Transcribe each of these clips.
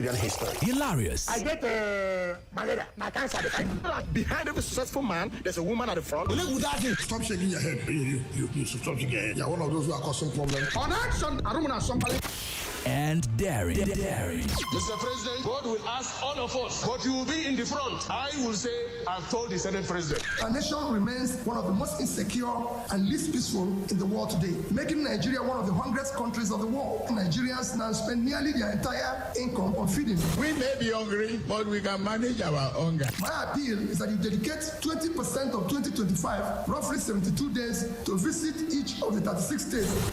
history. Hilarious. I get malaria, my cancer. Behind every successful man, there's a woman at the front. Stop shaking your head. You stop shaking your head. You're one of those who are causing problems. On action, I don't want somebody. And daring. Mr. President, God will ask all of us, but you will be in the front. I will say, I've told the Senate President. Our nation remains one of the most insecure and least peaceful in the world today, making Nigeria one of the hungriest countries of the world. Nigerians now spend nearly their entire income on feeding. We may be hungry, but we can manage our hunger. My appeal is that you dedicate 20% of 2025, roughly 72 days, to visit each of the 36 states.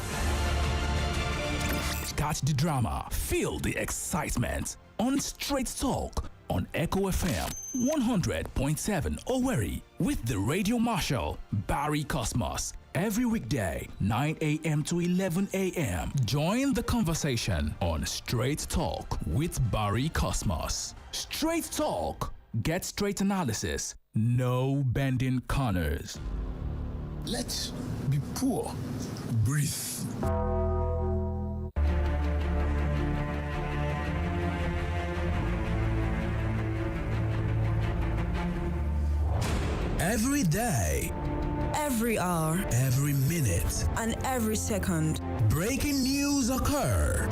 Catch the drama, feel the excitement on Straight Talk on Echo FM 100.7 Owerri with the Radio Marshal Barry Cosmos. Every weekday, 9 a.m. to 11 a.m. Join the conversation on Straight Talk with Barry Cosmos. Straight Talk. Get straight analysis. No bending corners. Let's be poor. Breathe. Every day, every hour, every minute, and every second, breaking news occur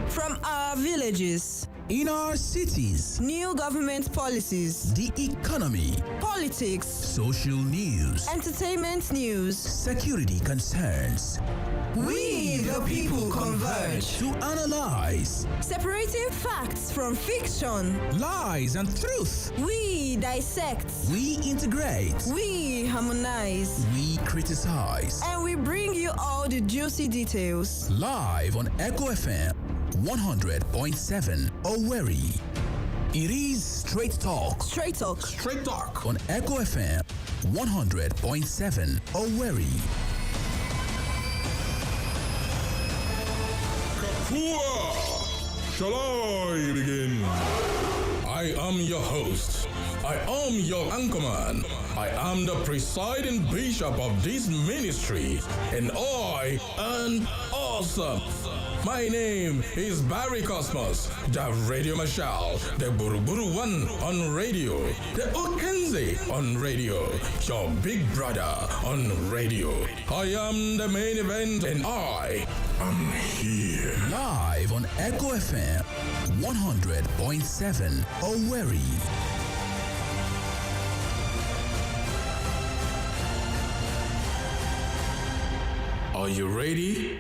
from our villages, in our cities, new government policies, the economy, politics, social news, entertainment news, security concerns. We the people converge to analyze, separating facts from fiction, lies and truth. We dissect, we integrate, we harmonize, we criticize, and we bring you all the juicy details. Live on Echo FM 100.7 Owerri. It is Straight Talk. Straight Talk. Straight Talk on Echo FM 100.7 Owerri. Shall I begin? I am your host. I am your anchorman. I am the presiding bishop of this ministry, and I am awesome. My name is Barry Cosmos, the Radio Marshal, the Buruburu One on radio, the Okenze on radio, your big brother on radio. I am the main event, and I am here. Live on Echo FM 100.7 Owerri. Are you ready?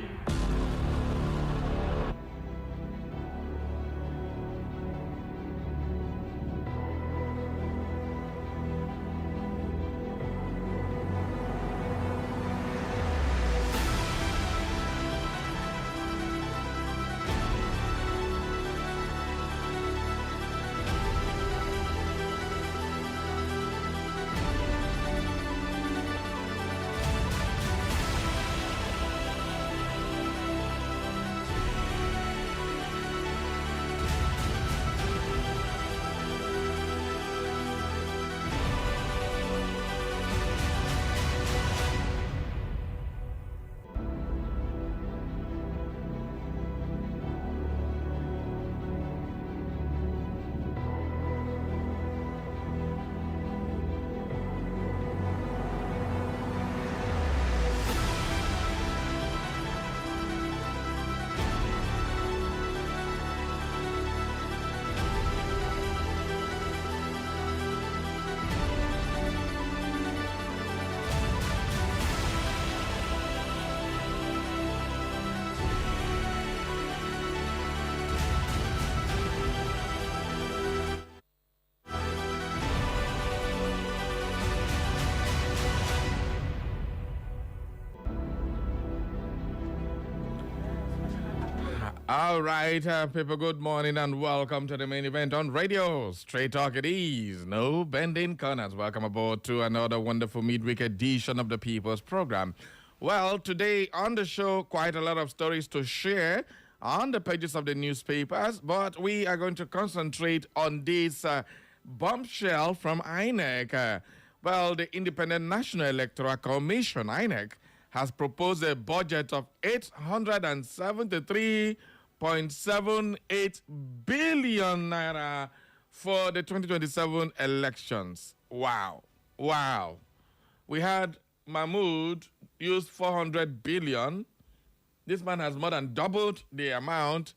All right, people, good morning and welcome to the main event on radio. Straight Talk it is. No bending corners. Welcome aboard to another wonderful midweek edition of the People's Program. Well, today on the show, quite a lot of stories to share on the pages of the newspapers, but we are going to concentrate on this bombshell from INEC. Well, the Independent National Electoral Commission, INEC, has proposed a budget of 873 203.78 billion naira for the 2027 elections. Wow. Wow. We had Mahmoud use 400 billion. This man has more than doubled the amount.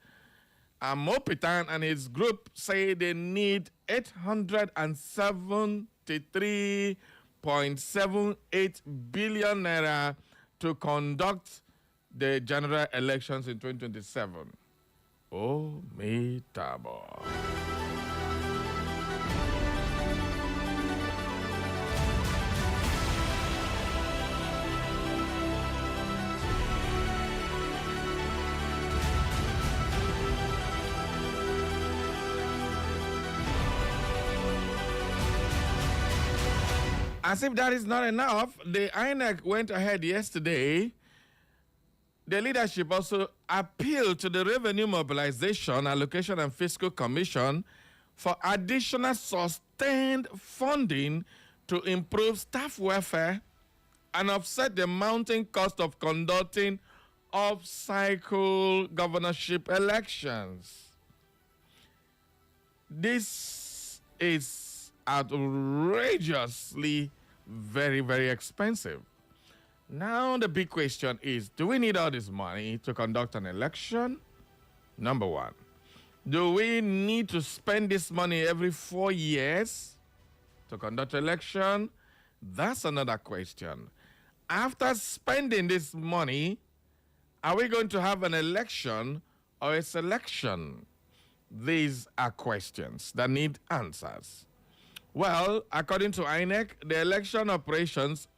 Mopitan and his group say they need 873.78 billion naira to conduct the general elections in 2027. Oh, me tabo. As if that is not enough, the INEC went ahead yesterday. The leadership also appealed to the Revenue Mobilization, Allocation and Fiscal Commission for additional sustained funding to improve staff welfare and offset the mounting cost of conducting off-cycle governorship elections. This is outrageously very, very expensive. Now the big question is, do we need all this money to conduct an election? Number one. Do we need to spend this money every 4 years to conduct an election? That's another question. After spending this money, are we going to have an election or a selection? These are questions that need answers. Well, according to INEC, the election operations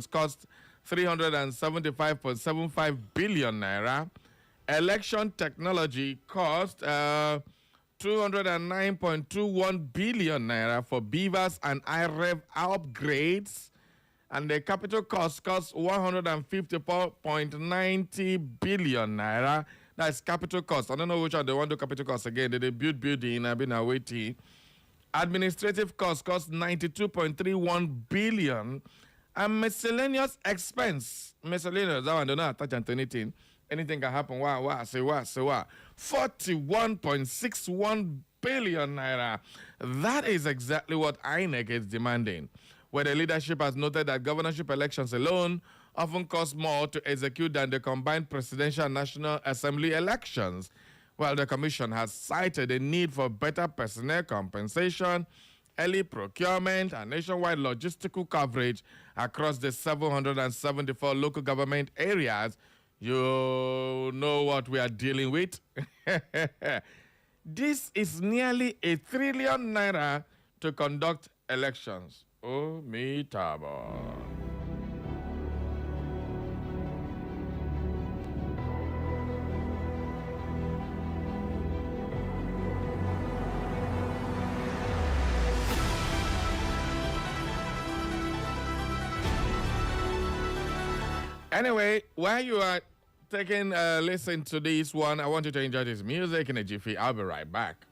cost 375.75 billion naira. Election technology cost 209.21 billion naira for beavers and IREV upgrades. And the capital cost costs 154.90 billion naira. That's capital cost. I don't know which one they want to do capital cost again. They build building, I've been awaiting. Administrative cost costs 92.31 billion. And miscellaneous expense. Miscellaneous, that one do not touch on anything. Anything can happen. Say what? 41.61 billion naira. That is exactly what INEC is demanding. Where the leadership has noted that governorship elections alone often cost more to execute than the combined presidential and National Assembly elections. While the commission has cited the need for better personnel compensation, early procurement, and nationwide logistical coverage across the 774 local government areas, you know what we are dealing with. This is nearly 1 trillion naira to conduct elections. Oh, me tabo. Anyway, while you are taking a listen to this one, I want you to enjoy this music in a jiffy. I'll be right back.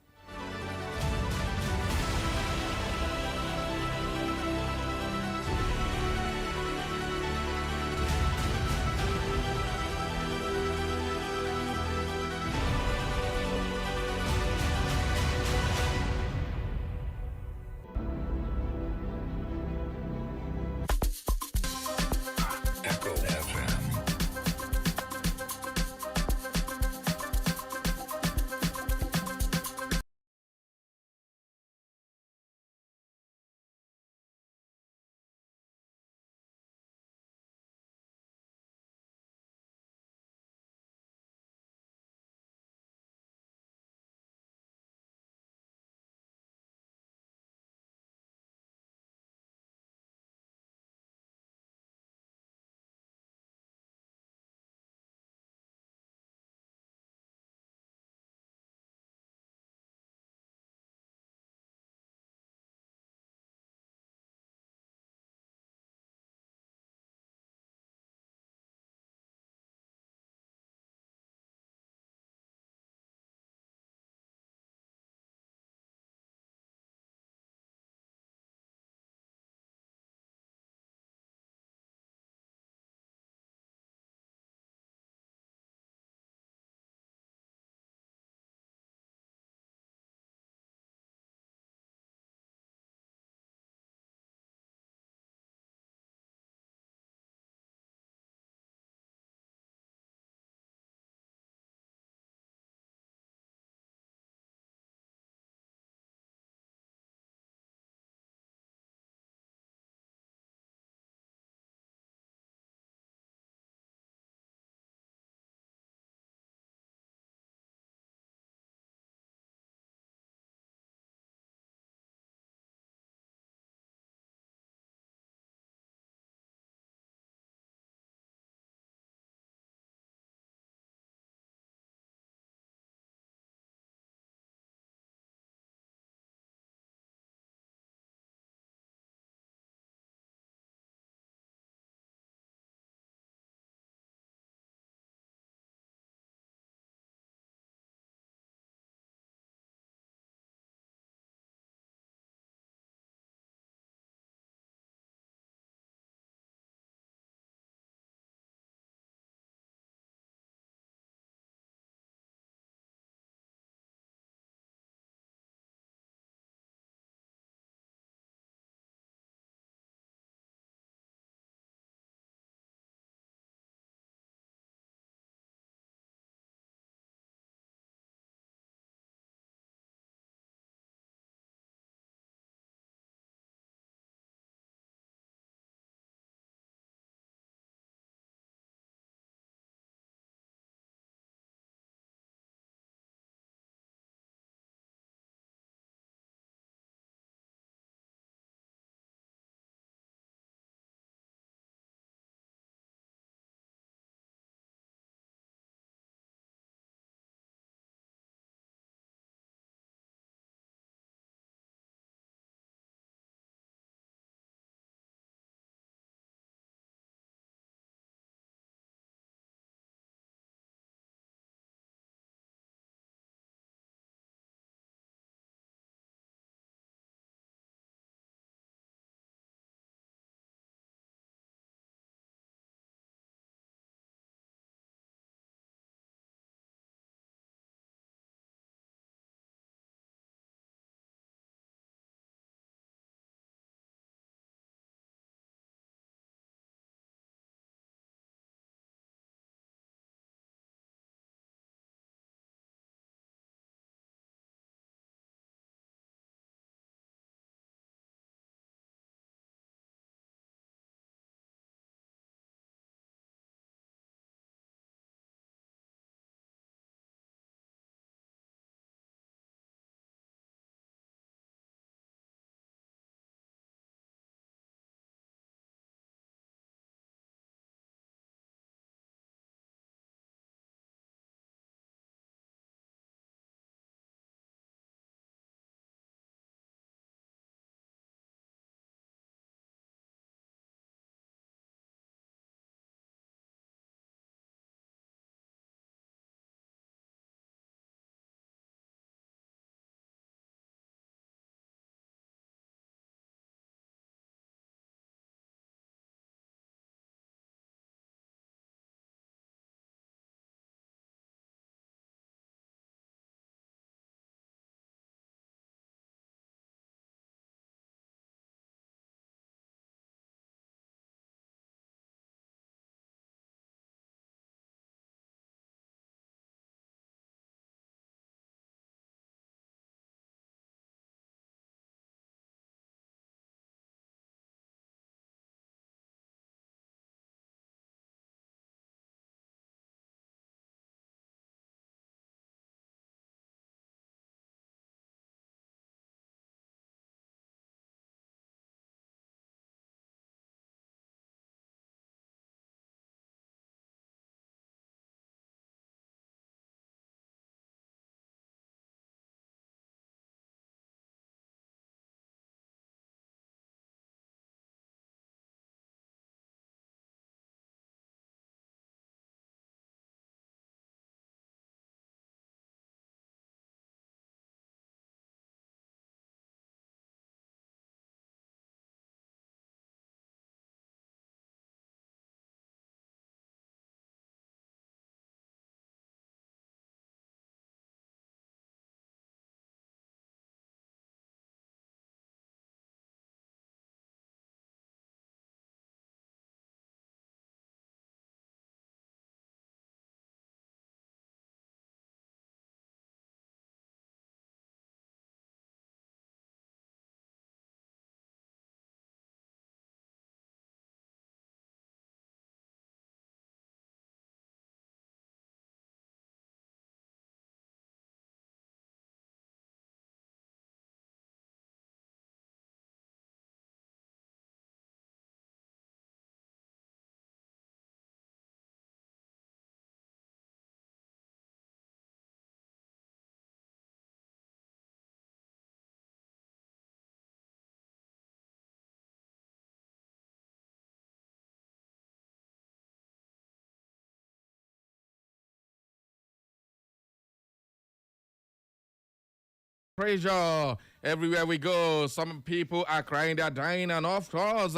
Pressure everywhere we go. Some people are crying, they're dying, and of course,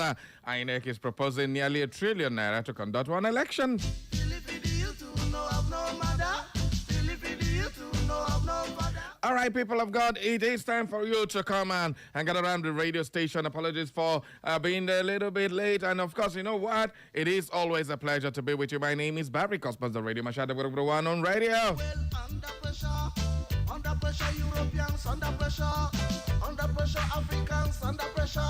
INEC is proposing nearly ₦1 trillion to conduct one election. All right, people of God, it is time for you to come and get around the radio station. Apologies for being a little bit late. And of course, you know what? It is always a pleasure to be with you. My name is Barry Cosmos, the Radio Machado one on radio. Well, under pressure, Europeans, under pressure, Africans, under pressure.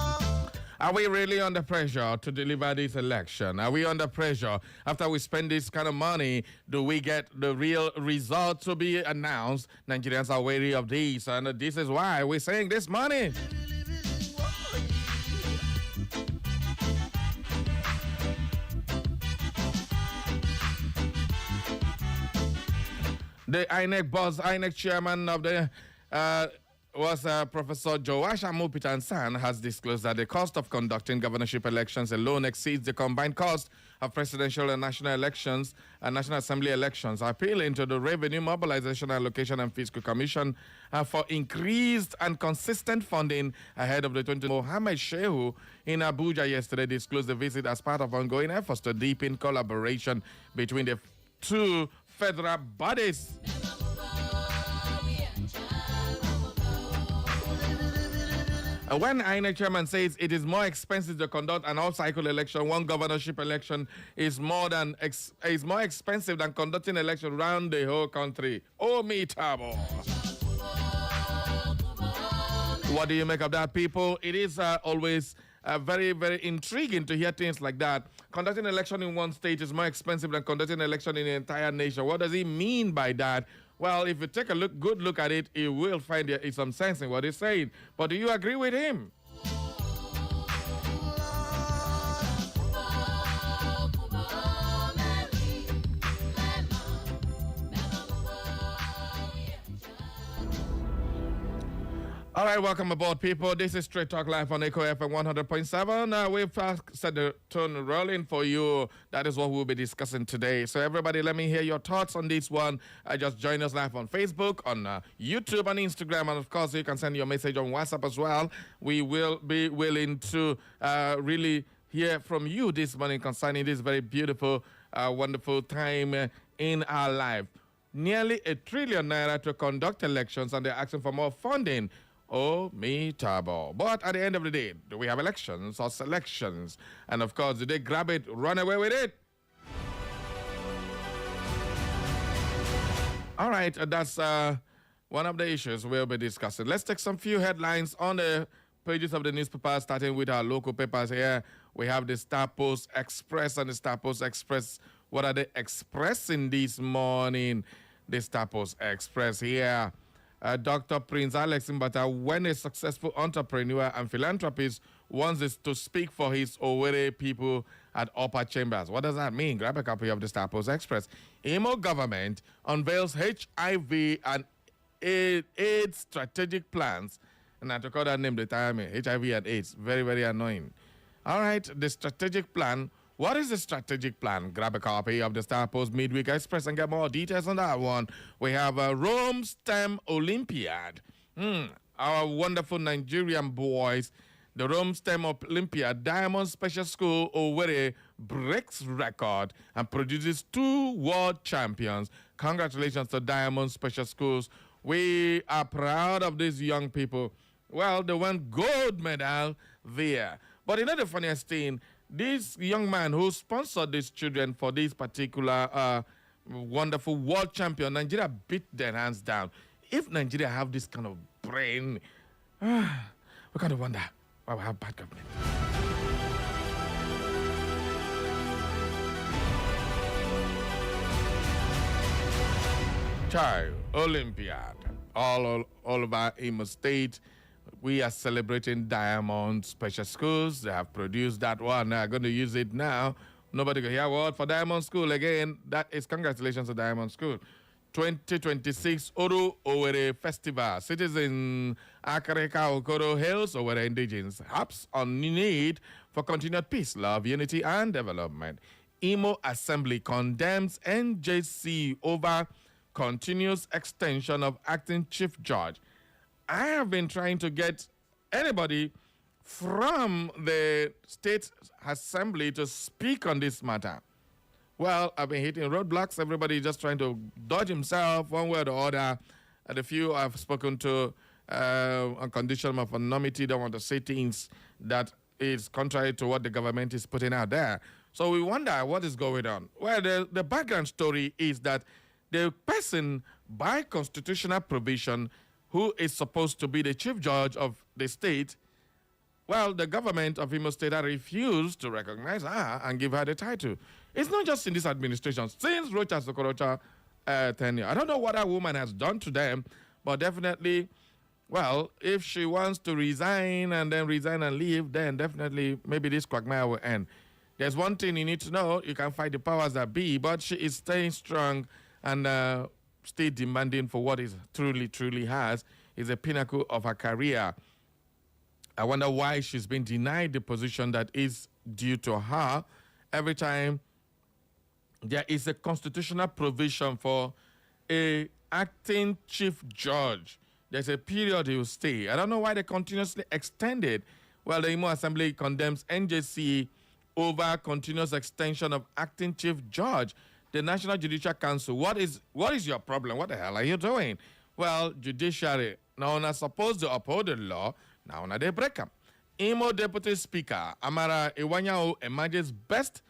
Are we really under pressure to deliver this election? Are we under pressure after we spend this kind of money? Do we get the real result to be announced? Nigerians are wary of this, and this is why we're saying this money. The INEC chairman of the Professor Joash Amupitan-San has disclosed that the cost of conducting governorship elections alone exceeds the combined cost of presidential and national elections and National Assembly elections, appealing to the Revenue Mobilization, Allocation and Fiscal Commission for increased and consistent funding ahead of the 2020. Mohammed Shehu in Abuja yesterday disclosed the visit as part of ongoing efforts to deepen collaboration between the two federal bodies. When INEC chairman says it is more expensive to conduct an all-cycle election, one governorship election is more expensive than conducting election around the whole country. Oh, me tabo. What do you make of that, people? It is always very, very intriguing to hear things like that. Conducting an election in one state is more expensive than conducting an election in the entire nation. What does he mean by that? Well, if you take a good look at it, you will find there is some sense in what he's saying. But do you agree with him? All right, welcome aboard, people. This is Straight Talk Live on Echo FM 100.7. We've set the tone rolling for you. That is what we'll be discussing today. So, everybody, let me hear your thoughts on this one. Just join us live on Facebook, on YouTube, and Instagram. And, of course, you can send your message on WhatsApp as well. We will be willing to really hear from you this morning concerning this very beautiful, wonderful time in our life. Nearly ₦1 trillion to conduct elections, and they're asking for more funding. Oh, me tabo. But at the end of the day, do we have elections or selections? And of course, do they grab it, run away with it? All right, that's one of the issues we'll be discussing. Let's take some few headlines on the pages of the newspaper, starting with our local papers here. We have the Star Post Express and the Star Post Express. What are they expressing this morning? The Star Post Express here. Dr. Prince Alex Mbata, when a successful entrepreneur and philanthropist wants us to speak for his Owerri people at upper chambers. What does that mean? Grab a copy of the Star Post Express. Imo government unveils HIV and AIDS strategic plans. And I to call that name the time, HIV and AIDS. Very, very annoying. All right, the strategic plan. What is the strategic plan? Grab a copy of the Star Post Midweek Express and get more details on that one. We have a Rome STEM Olympiad. Our wonderful Nigerian boys, the Rome STEM Olympiad, Diamond Special School Owerri breaks record and produces 2 world champions. Congratulations to Diamond Special Schools. We are proud of these young people. Well, they won gold medal there. But you know the funniest thing? This young man who sponsored these children for this particular wonderful world champion, Nigeria beat their hands down. If Nigeria have this kind of brain, we kind of wonder why we have bad government. Child Olympiad, all over Imo State. We are celebrating Diamond Special Schools. They have produced that one. They're going to use it now. Nobody can hear a word for Diamond School again. That is congratulations to Diamond School. 2026 Oru Owerri Festival. Citizens Akareka Okoro Hills Owerri Indigenes harps on need for continued peace, love, unity, and development. Imo Assembly condemns NJC over continuous extension of acting chief judge. I have been trying to get anybody from the State Assembly to speak on this matter. Well, I've been hitting roadblocks. Everybody is just trying to dodge himself one way or the other. And the few I've spoken to on condition of anonymity don't want to say things that is contrary to what the government is putting out there. So we wonder what is going on. Well, the background story is that the person by constitutional provision who is supposed to be the chief judge of the state, well, the government of Imo State has refused to recognize her and give her the title. It's not just in this administration. Since Rocha Sokorocha tenure, I don't know what that woman has done to them, but definitely, well, if she wants to resign and then resign and leave, then definitely maybe this quagmire will end. There's one thing you need to know. You can fight the powers that be, but she is staying strong and still demanding for what is truly has is a pinnacle of her career. I wonder why she's been denied the position that is due to her. Every time there is a constitutional provision for a acting chief judge, there's a period he will stay. I don't know why they continuously extend it. Well, the Imo Assembly condemns NJC over continuous extension of acting chief judge. The National Judicial Council, what is your problem? What the hell are you doing? Well, judiciary, now we're supposed to uphold the law, now they break them. Imo Deputy Speaker Amara Iwanyao emerges best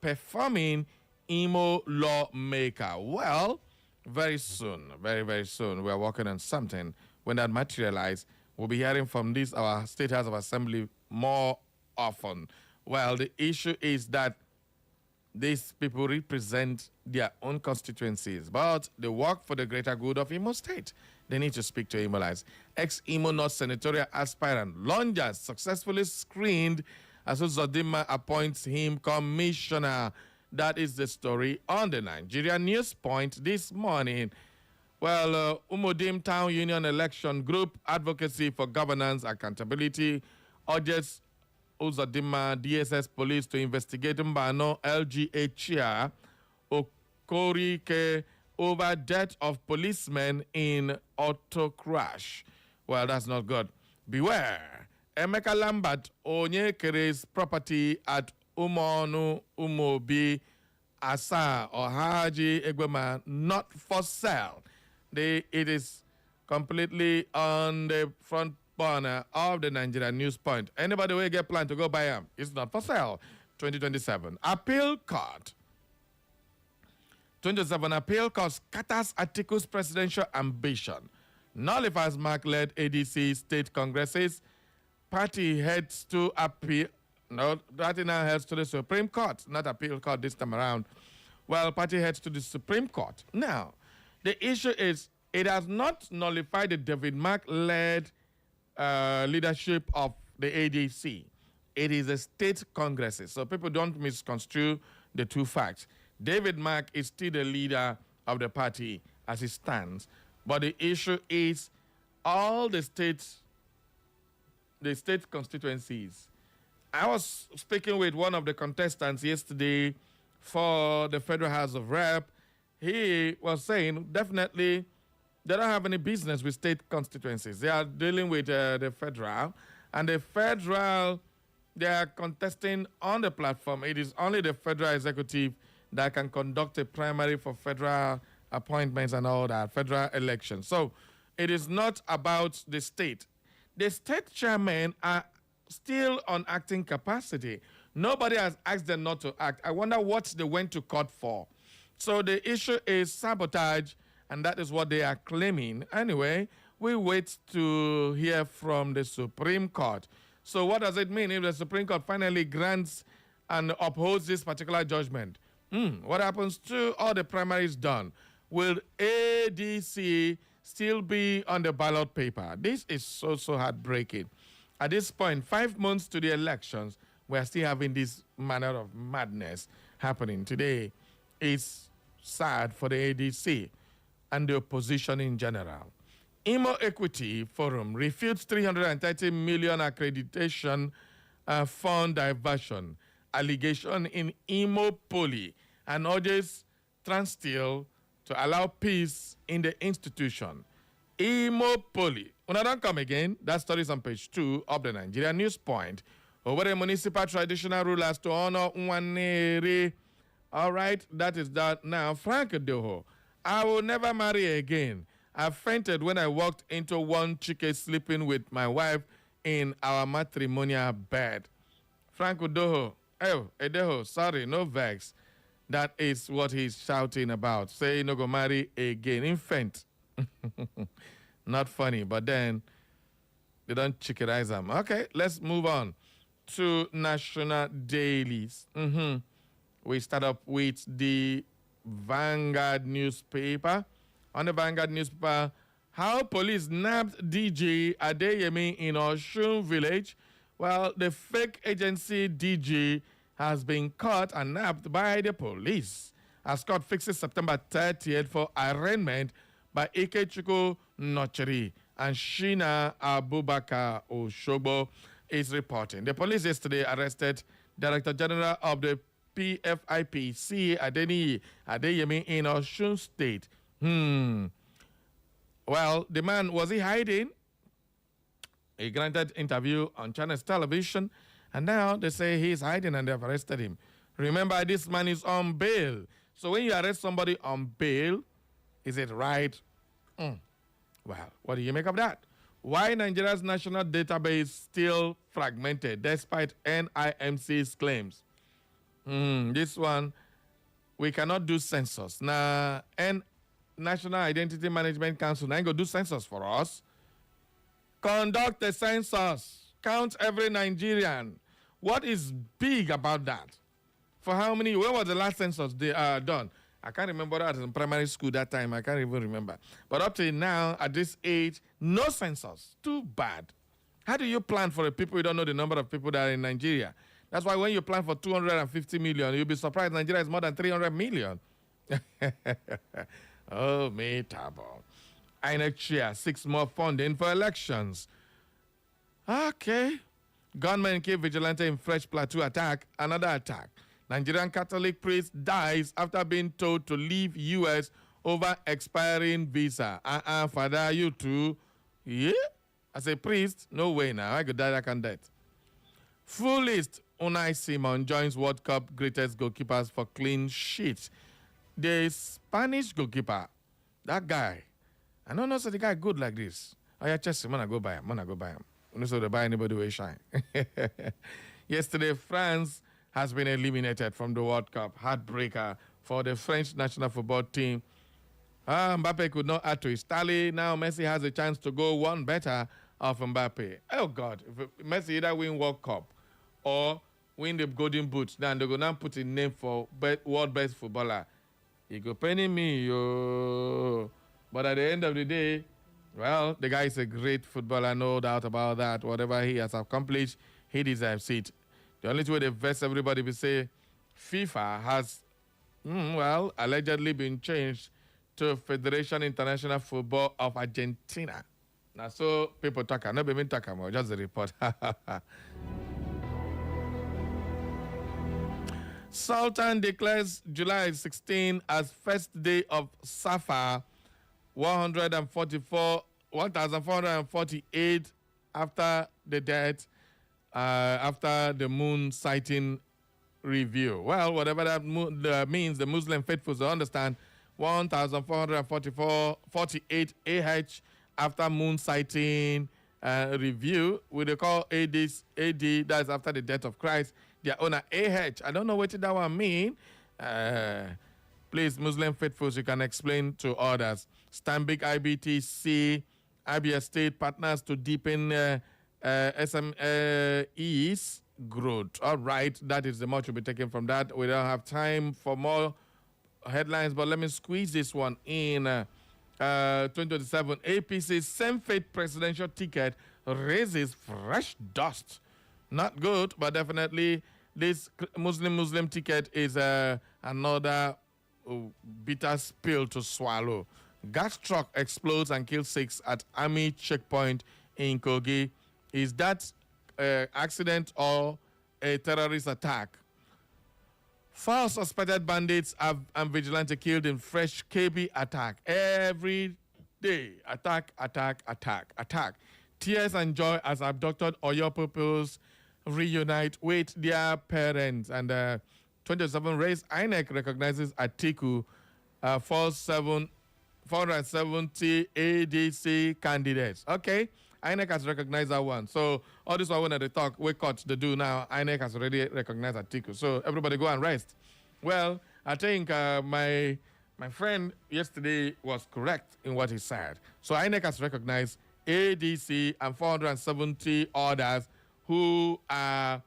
performing Imo lawmaker. Well, very soon, very soon, we're working on something. When that materializes, we'll be hearing from this, our State House of Assembly, more often. Well, the issue is that these people represent their own constituencies, but they work for the greater good of Imo State. They need to speak to Imolites. Ex-Imo North senatorial aspirant Lonjas successfully screened as Zodima appoints him commissioner. That is the story on the Nigerian News Point this morning. Well, Umudim Town Union Election Group Advocacy for Governance Accountability urges Uzodima DSS Police to investigate Mbano LGA chair Okorike over death of policemen in auto crash. Well, that's not good. Beware. Emeka Lambert Onyekere's property at Umonu Umobi Asa or Haji Egwema not for sale. It is completely on the front burner of the Nigerian News Point. Anybody will get plan to go buy them. It's not for sale. 2027. Appeal Court. 27 Appeal Court scatters Atiku's presidential ambition. Nullifies Mark-led ADC state congresses. Party heads to appeal. No, party now heads to the Supreme Court, not Appeal Court this time around. Well, party heads to the Supreme Court. Now, the issue is it has not nullified the David Mark-led leadership of the ADC. It is the state congresses. So people don't misconstrue the two facts. David Mark is still the leader of the party as it stands. But the issue is all the state constituencies. I was speaking with one of the contestants yesterday for the Federal House of Rep. He was saying definitely they don't have any business with state constituencies. They are dealing with the federal. And the federal, they are contesting on the platform. It is only the federal executive that can conduct a primary for federal appointments and all that, federal elections. So it is not about the state. The state chairmen are still on acting capacity. Nobody has asked them not to act. I wonder what they went to court for. So the issue is sabotage, and that is what they are claiming. Anyway, we wait to hear from the Supreme Court. So what does it mean if the Supreme Court finally grants and upholds this particular judgment? What happens to all the primaries done? Will ADC still be on the ballot paper? This is so heartbreaking. At this point, 5 months to the elections, we are still having this manner of madness happening today. It's sad for the ADC and the opposition in general. Imo Equity Forum refutes 330 million accreditation fund diversion allegation in Imo Poly and urges Transsteel to allow peace in the institution. Imo Poly, When I don't come again, that story is on page 2 of the Nigeria News Point. Over the municipal traditional rulers to honor Nwaneri. All right, that is that now. Frank Doho, I will never marry again. I fainted when I walked into one chicken sleeping with my wife in our matrimonial bed. Frank Doho, oh, Edeho, sorry, no vex. That is what he's shouting about. Say no go marry again. Infant. Not funny, but then they don't chickenize them. Okay, let's move on to national dailies. We start up with the Vanguard newspaper. On the Vanguard newspaper, how police nabbed DJ Adeyemi in Oshun village. Well, the fake agency DJ has been caught and nabbed by the police. As court fixes September 30th for arraignment by Ikechukwu Nochiri and Shina Abubakar Oshogbo is reporting. The police yesterday arrested Director General of the PFIPC Adeyemi in Osun State. Well, the man, was he hiding? He granted interview on Channels Television, and now they say he's hiding and they've arrested him. Remember, this man is on bail. So when you arrest somebody on bail, is it right? Well, what do you make of that? Why Nigeria's national database still fragmented despite NIMC's claims? This one, we cannot do census. Now, National Identity Management Council ain't going to do census for us. Conduct a census. Count every Nigerian. What is big about that? For how many? When was the last census they done? I can't remember that in primary school that time. I can't even remember. But up to now, at this age, no census. Too bad. How do you plan for the people you don't know the number of people that are in Nigeria? That's why when you plan for 250 million, you'll be surprised Nigeria is more than 300 million. Oh, me tabo. INEC chair, 6 more funding for elections. Okay. Gunmen kill vigilante in fresh plateau attack. Another attack. Nigerian Catholic priest dies after being told to leave U.S. over expiring visa. Father, you too? Yeah? As a priest? No way now. I could die like on that. Full list. Unai Simon joins World Cup greatest goalkeepers for clean sheets. The Spanish goalkeeper, that guy, I don't know, so the guy good like this. Oh, yeah, Chelsea, man, I go buy him. I don't know, so they buy anybody who shine. Yesterday, France has been eliminated from the World Cup. Heartbreaker for the French national football team. Mbappe could not add to his tally. Now Messi has a chance to go one better of Mbappe. Oh, God. If Messi either win World Cup or win the Golden Boot, then they're going to put a name for world best footballer. He go penny me, yo. But at the end of the day, well, the guy is a great footballer, no doubt about that. Whatever he has accomplished, he deserves it. The only way they vest everybody will say FIFA has, allegedly been changed to Federation International Football of Argentina. Now, so people talk, not even talk about, just the report. Sultan declares July 16 as first day of Safar, 1,448 after the death, after the moon sighting review. Well, whatever that means, the Muslim faithfuls understand 1,448 AH after moon sighting review. We they call AD, that's after the death of Christ. Their owner AH. I don't know what that one mean. Please, Muslim faithfuls, you can explain to others. Stanbic IBTC, IBS State partners to deepen SME's growth. All right, that is the much we'll be taken from that. We don't have time for more headlines, but let me squeeze this one in. 2027, APC's same-fate presidential ticket raises fresh dust. Not good, but definitely this Muslim ticket is another bitter pill to swallow. Gas truck explodes and kills 6 at Army checkpoint in Kogi. Is that accident or a terrorist attack? 4 suspected bandits and vigilante killed in fresh KB attack. Every day. Attack, attack, attack, attack. Tears and joy as abducted Oyo pupils reunite with their parents. And 27 race, INEC recognizes Atiku 470 ADC candidates. Okay, INEC has recognized that one. So all this one at the talk, we cut the do now. INEC has already recognized Atiku. So everybody go and rest. Well, I think my friend yesterday was correct in what he said. So INEC has recognized ADC and 470 others who are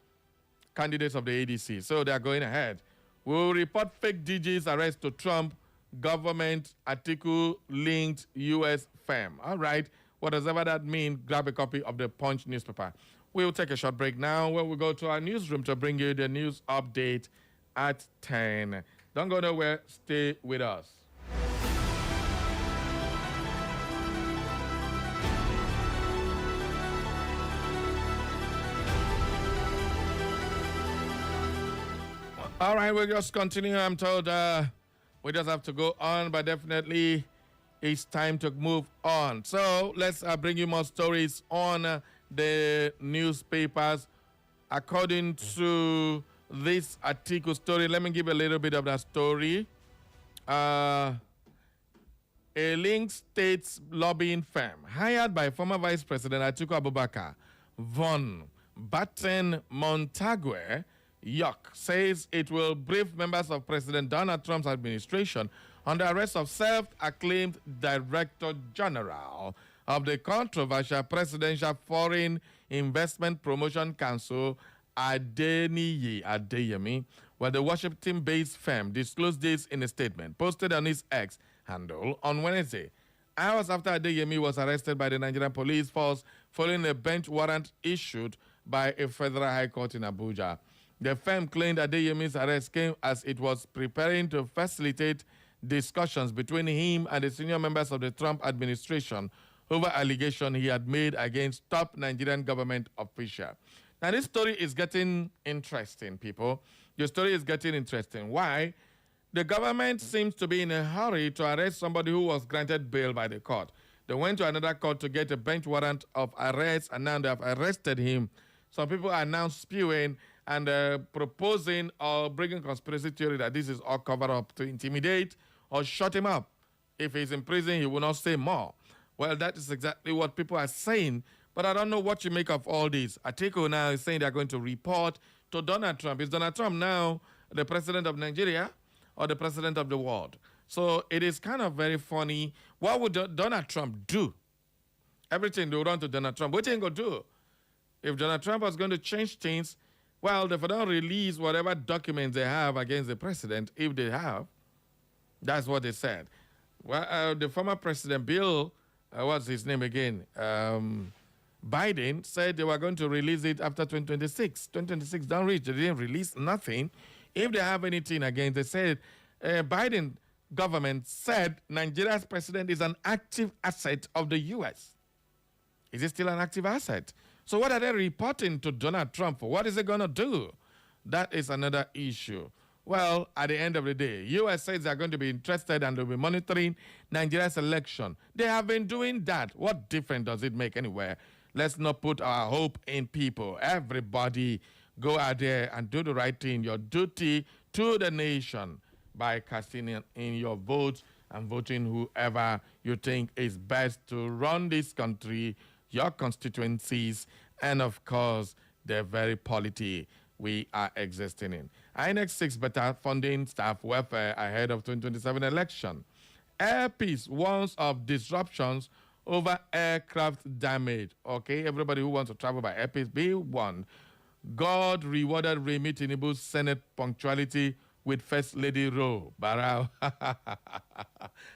candidates of the ADC. So they are going ahead. We'll report fake DG's arrest to Trump government Atiku-linked U.S. firm. All right. What does ever that mean? Grab a copy of the Punch newspaper. We'll take a short break now where we go to our newsroom to bring you the news update at 10. Don't go nowhere. Stay with us. All right, we'll just continue. I'm told we just have to go on, but definitely it's time to move on. So let's bring you more stories on the newspapers. According to this Atiku story, let me give a little bit of that story. A linked states lobbying firm hired by former Vice President Atiku Abubakar, Von Batten Montague, York, says it will brief members of President Donald Trump's administration on the arrest of self-acclaimed Director General of the controversial Presidential Foreign Investment Promotion Council, Adeniyi Adeyemi, where the Washington-based firm disclosed this in a statement posted on its X handle on Wednesday, hours after Adeyemi was arrested by the Nigerian police force following a bench warrant issued by a federal high court in Abuja. The firm claimed Adeyemi's arrest came as it was preparing to facilitate discussions between him and the senior members of the Trump administration over allegations he had made against top Nigerian government officials. Now, this story is getting interesting, people. The story is getting interesting. Why? The government seems to be in a hurry to arrest somebody who was granted bail by the court. They went to another court to get a bench warrant of arrest, and now they have arrested him. Some people are now spewing and proposing or bringing conspiracy theory that this is all covered up to intimidate or shut him up. If he's in prison, he will not say more. Well, that is exactly what people are saying, but I don't know what you make of all this. Atiku now is saying they're going to report to Donald Trump. Is Donald Trump now the president of Nigeria or the president of the world? So it is kind of very funny. What would Donald Trump do? Everything they run to Donald Trump. What are you going to do? If Donald Trump was going to change things, well, they don't release whatever documents they have against the president, if they have. That's what they said. Well, the former President Bill, what's his name again? Biden said they were going to release it after 2026. 2026 don't reach. They didn't release nothing. If they have anything against, they said Biden government said Nigeria's president is an active asset of the U.S. Is it still an active asset? So what are they reporting to Donald Trump for? What is it going to do? That is another issue. Well, at the end of the day, U.S. says they're going to be interested and they'll be monitoring Nigeria's election. They have been doing that. What difference does it make anywhere? Let's not put our hope in people. Everybody go out there and do the right thing, your duty to the nation by casting in your votes and voting whoever you think is best to run this country, your constituencies, and of course, the very polity we are existing in. INEC seeks better funding staff welfare ahead of 2027 election. Air Peace warns of disruptions over aircraft damage. Okay, everybody who wants to travel by Air Peace, be warned. God rewarded Remi Tinubu's Senate punctuality with First Lady Ro Barao.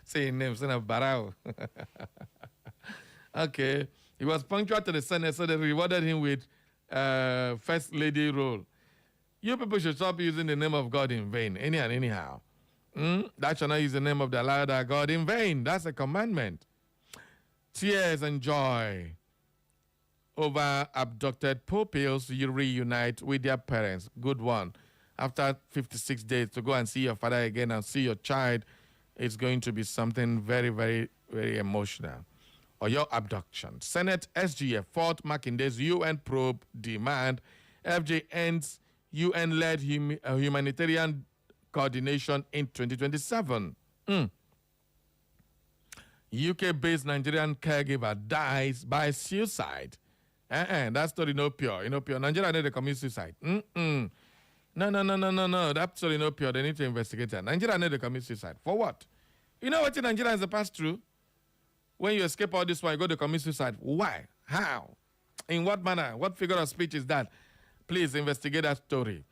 Say your name, son of Barao. Okay. He was punctual to the Senate, so they rewarded him with First Lady role. You people should stop using the name of God in vain, anyhow. That shall not use the name of the Lord our God in vain. That's a commandment. Tears and joy over abducted pupils, you reunite with their parents. Good one. After 56 days to go and see your father again and see your child, it's going to be something very, very very emotional. Or your abduction. Senate SGF fought Makinde's UN probe demand. FJ ends UN-led humanitarian coordination in 2027. UK-based Nigerian caregiver dies by suicide. That story no pure. No pure. Nigeria need to commit suicide. No. That story no pure. They need to investigate that. Nigeria need to commit suicide. For what? You know what Nigeria has passed through? When you escape all this one, you go to commit suicide. Why? How? In what manner? What figure of speech is that? Please investigate that story.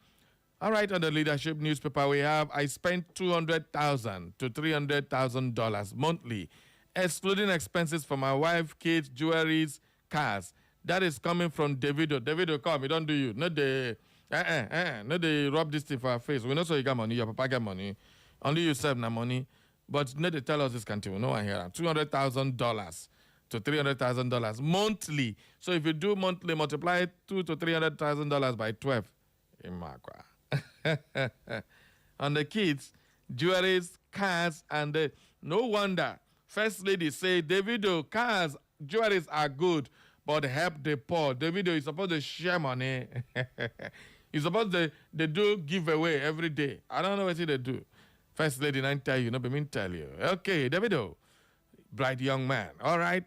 All right, on the leadership newspaper, we have, I spent $200,000 to $300,000 monthly, excluding expenses for my wife, kids, jewelries, cars. That is coming from Davido. Davido, come, he don't do you. Not the, not the rub this thing for our face. We know so you got money, your papa got money. Only you serve na money. But not to tell us this country. We know I hear $200,000 to $300,000 monthly. So if you do monthly, multiply $200,000 to $300,000 by 12. On the kids, jewelries, cars, and no wonder. First lady say, Davido, cars, jewelries are good, but help the poor. Davido is supposed to share money. He's supposed to they do giveaway every day. I don't know what they do. First lady, I tell you, no, but me tell you. Okay, Davido, bright young man. All right.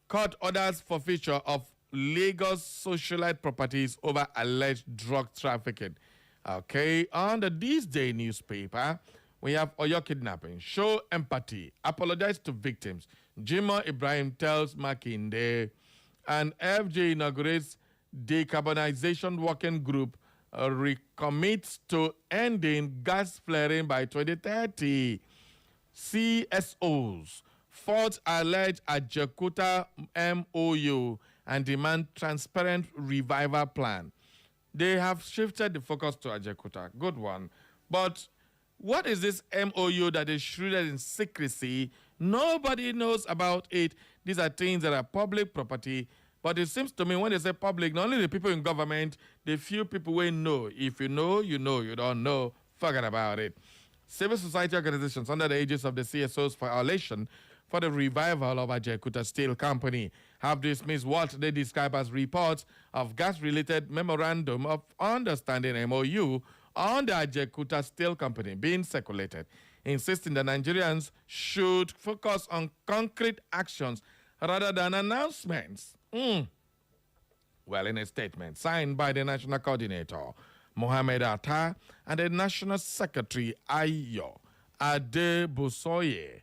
Court orders forfeiture of Lagos socialite properties over alleged drug trafficking. Okay, on the This Day newspaper, we have Oyo kidnapping. Show empathy. Apologize to victims. Jimoh Ibrahim tells Makinde. And FJ inaugurates decarbonization working group recommits to ending gas flaring by 2030. CSOs fought alleged Ajakuta MOU and demand transparent revival plan. They have shifted the focus to Ajakuta. Good one. But what is this MOU that is shrouded in secrecy? Nobody knows about it. These are things that are public property. But it seems to me when they say public, not only the people in government, the few people will know. If you know, you know. You don't know, forget about it. Civil society organizations under the aegis of the CSO's Coalition for the Revival of Ajakuta Steel Company have dismissed what they describe as reports of gas-related memorandum of understanding MOU on the Ajakuta Steel Company being circulated, insisting that Nigerians should focus on concrete actions rather than announcements. Well, in a statement signed by the National Coordinator, Mohammed Atta, and the National Secretary, Ayo Adebusoye,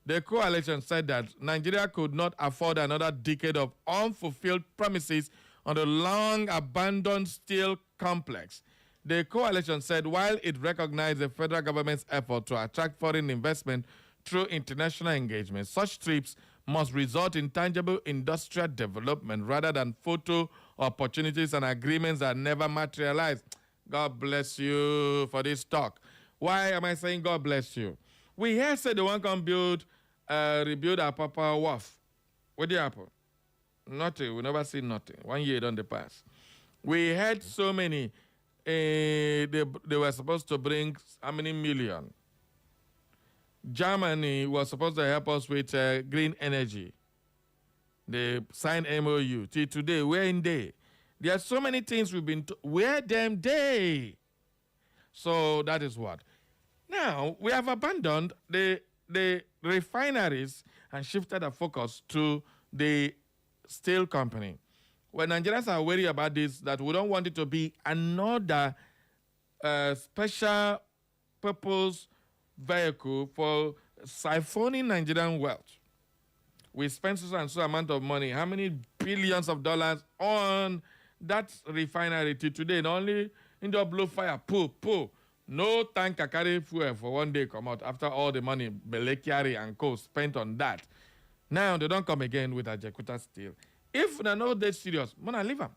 the coalition said that Nigeria could not afford another decade of unfulfilled promises on the long-abandoned steel complex. The coalition said while it recognized the federal government's effort to attract foreign investment through international engagement, such trips must result in tangible industrial development rather than photo opportunities and agreements that never materialize. God bless you for this talk. Why am I saying God bless you? We here said the one can rebuild our Papa Wharf. What did happen? Nothing. We never see nothing. 1 year done the pass. We had so many. They were supposed to bring how many million? Germany was supposed to help us with green energy. They signed MOU. Till today, we're in day. There are so many things we've been where them day. So that is what. Now, we have abandoned the refineries and shifted our focus to the steel company. When Nigerians are worried about this, that we don't want it to be another special purpose vehicle for siphoning Nigerian wealth. We spend so and so amount of money, how many billions of dollars on that refinery till today, and only in the blow fire, pull. No tanker carry fuel for 1 day come out after all the money Belekiari and co spent on that. Now they don't come again with Ajakuta Steel. If they're not that serious, Mona leave them.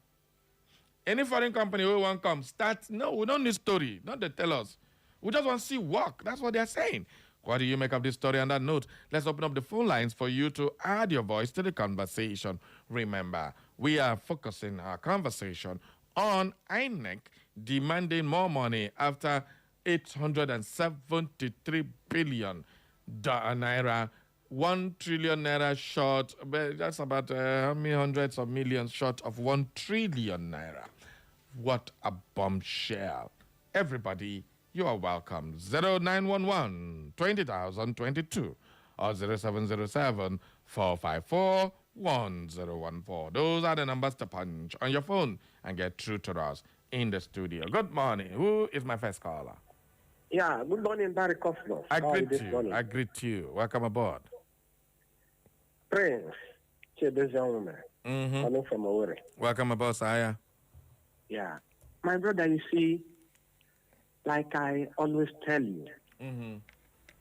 Any foreign company who won't come, start. No, we don't need story. Not they tell us. We just want to see work. That's what they're saying. What do you make of this story? On that note, let's open up the phone lines for you to add your voice to the conversation. Remember, we are focusing our conversation on INEC demanding more money after $873 billion naira 1 trillion naira short. But that's about how many hundreds of millions short of 1 trillion naira. What a bombshell. Everybody, you are welcome. 0911 20,022 or 0707 454 1014. Those are the numbers to punch on your phone and get through to us in the studio. Good morning. Who is my first caller? Yeah, good morning, Barry Cosmos. I greet you. I greet you. Welcome aboard. Prince Chebezaume, coming from Owerri. Welcome aboard, Saya. Yeah. My brother, you see, like I always tell you,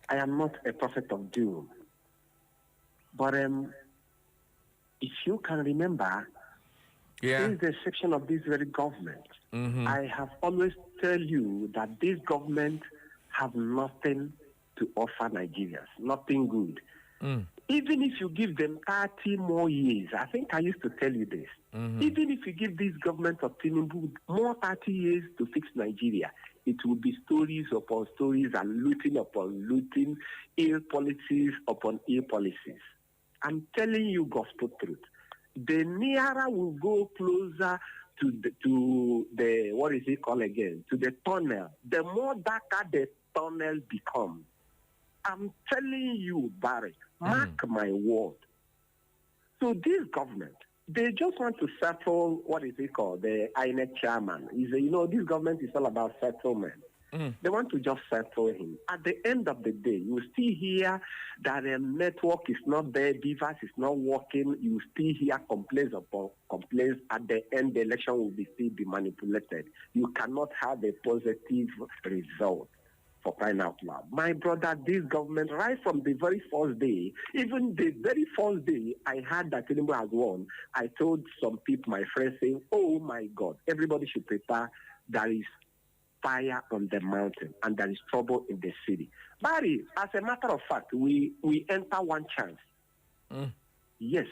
I am not a prophet of doom. But if you can remember, since the section of this very government, I have always tell you that this government have nothing to offer Nigerians, nothing good. Even if you give them 30 more years, I think I used to tell you this, even if you give this government of Tinubu more 30 years to fix Nigeria, it will be stories upon stories and looting upon looting, ill policies upon ill policies. I'm telling you gospel truth. The nearer we go closer to the what is it called again? To the tunnel, the more darker the tunnel becomes. I'm telling you, Barry, mark my word. So this government, they just want to settle, what is it called, the INEC chairman. This government is all about settlement. They want to just settle him. At the end of the day, you still hear that the network is not there, Beavers is not working. You still hear complaints upon complaints. At the end, the election will still be manipulated. You cannot have a positive result. For crying out loud. My brother, this government, right from the very first day, even the very first day I heard that Tinubu has won, I told some people, my friends, saying, oh my God, everybody should prepare. There is fire on the mountain and there is trouble in the city. Barry, as a matter of fact, we enter one chance. Yes.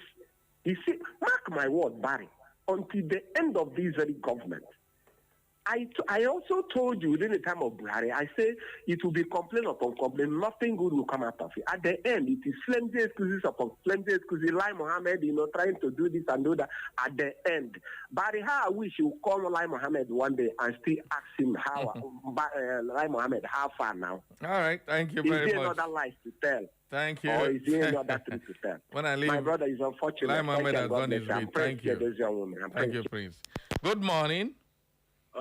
You see, mark my word, Barry, until the end of this very government, I also told you during the time of Buhari, I said it will be complaint upon complaint. Nothing good will come out of it. At the end, it is flimsy excuses upon flimsy excuses. Lai Mohammed, trying to do this and do that. At the end, Barry, how I wish you call Lai Mohammed one day and still ask him how, Lai Mohammed, how far now? All right, thank you very much. Is there another lies to tell? Thank you. Or is there another truth to tell? When I leave, my brother is unfortunate. Lai Mohammed has done his bit. Thank you. Thank you, Prince. Good morning.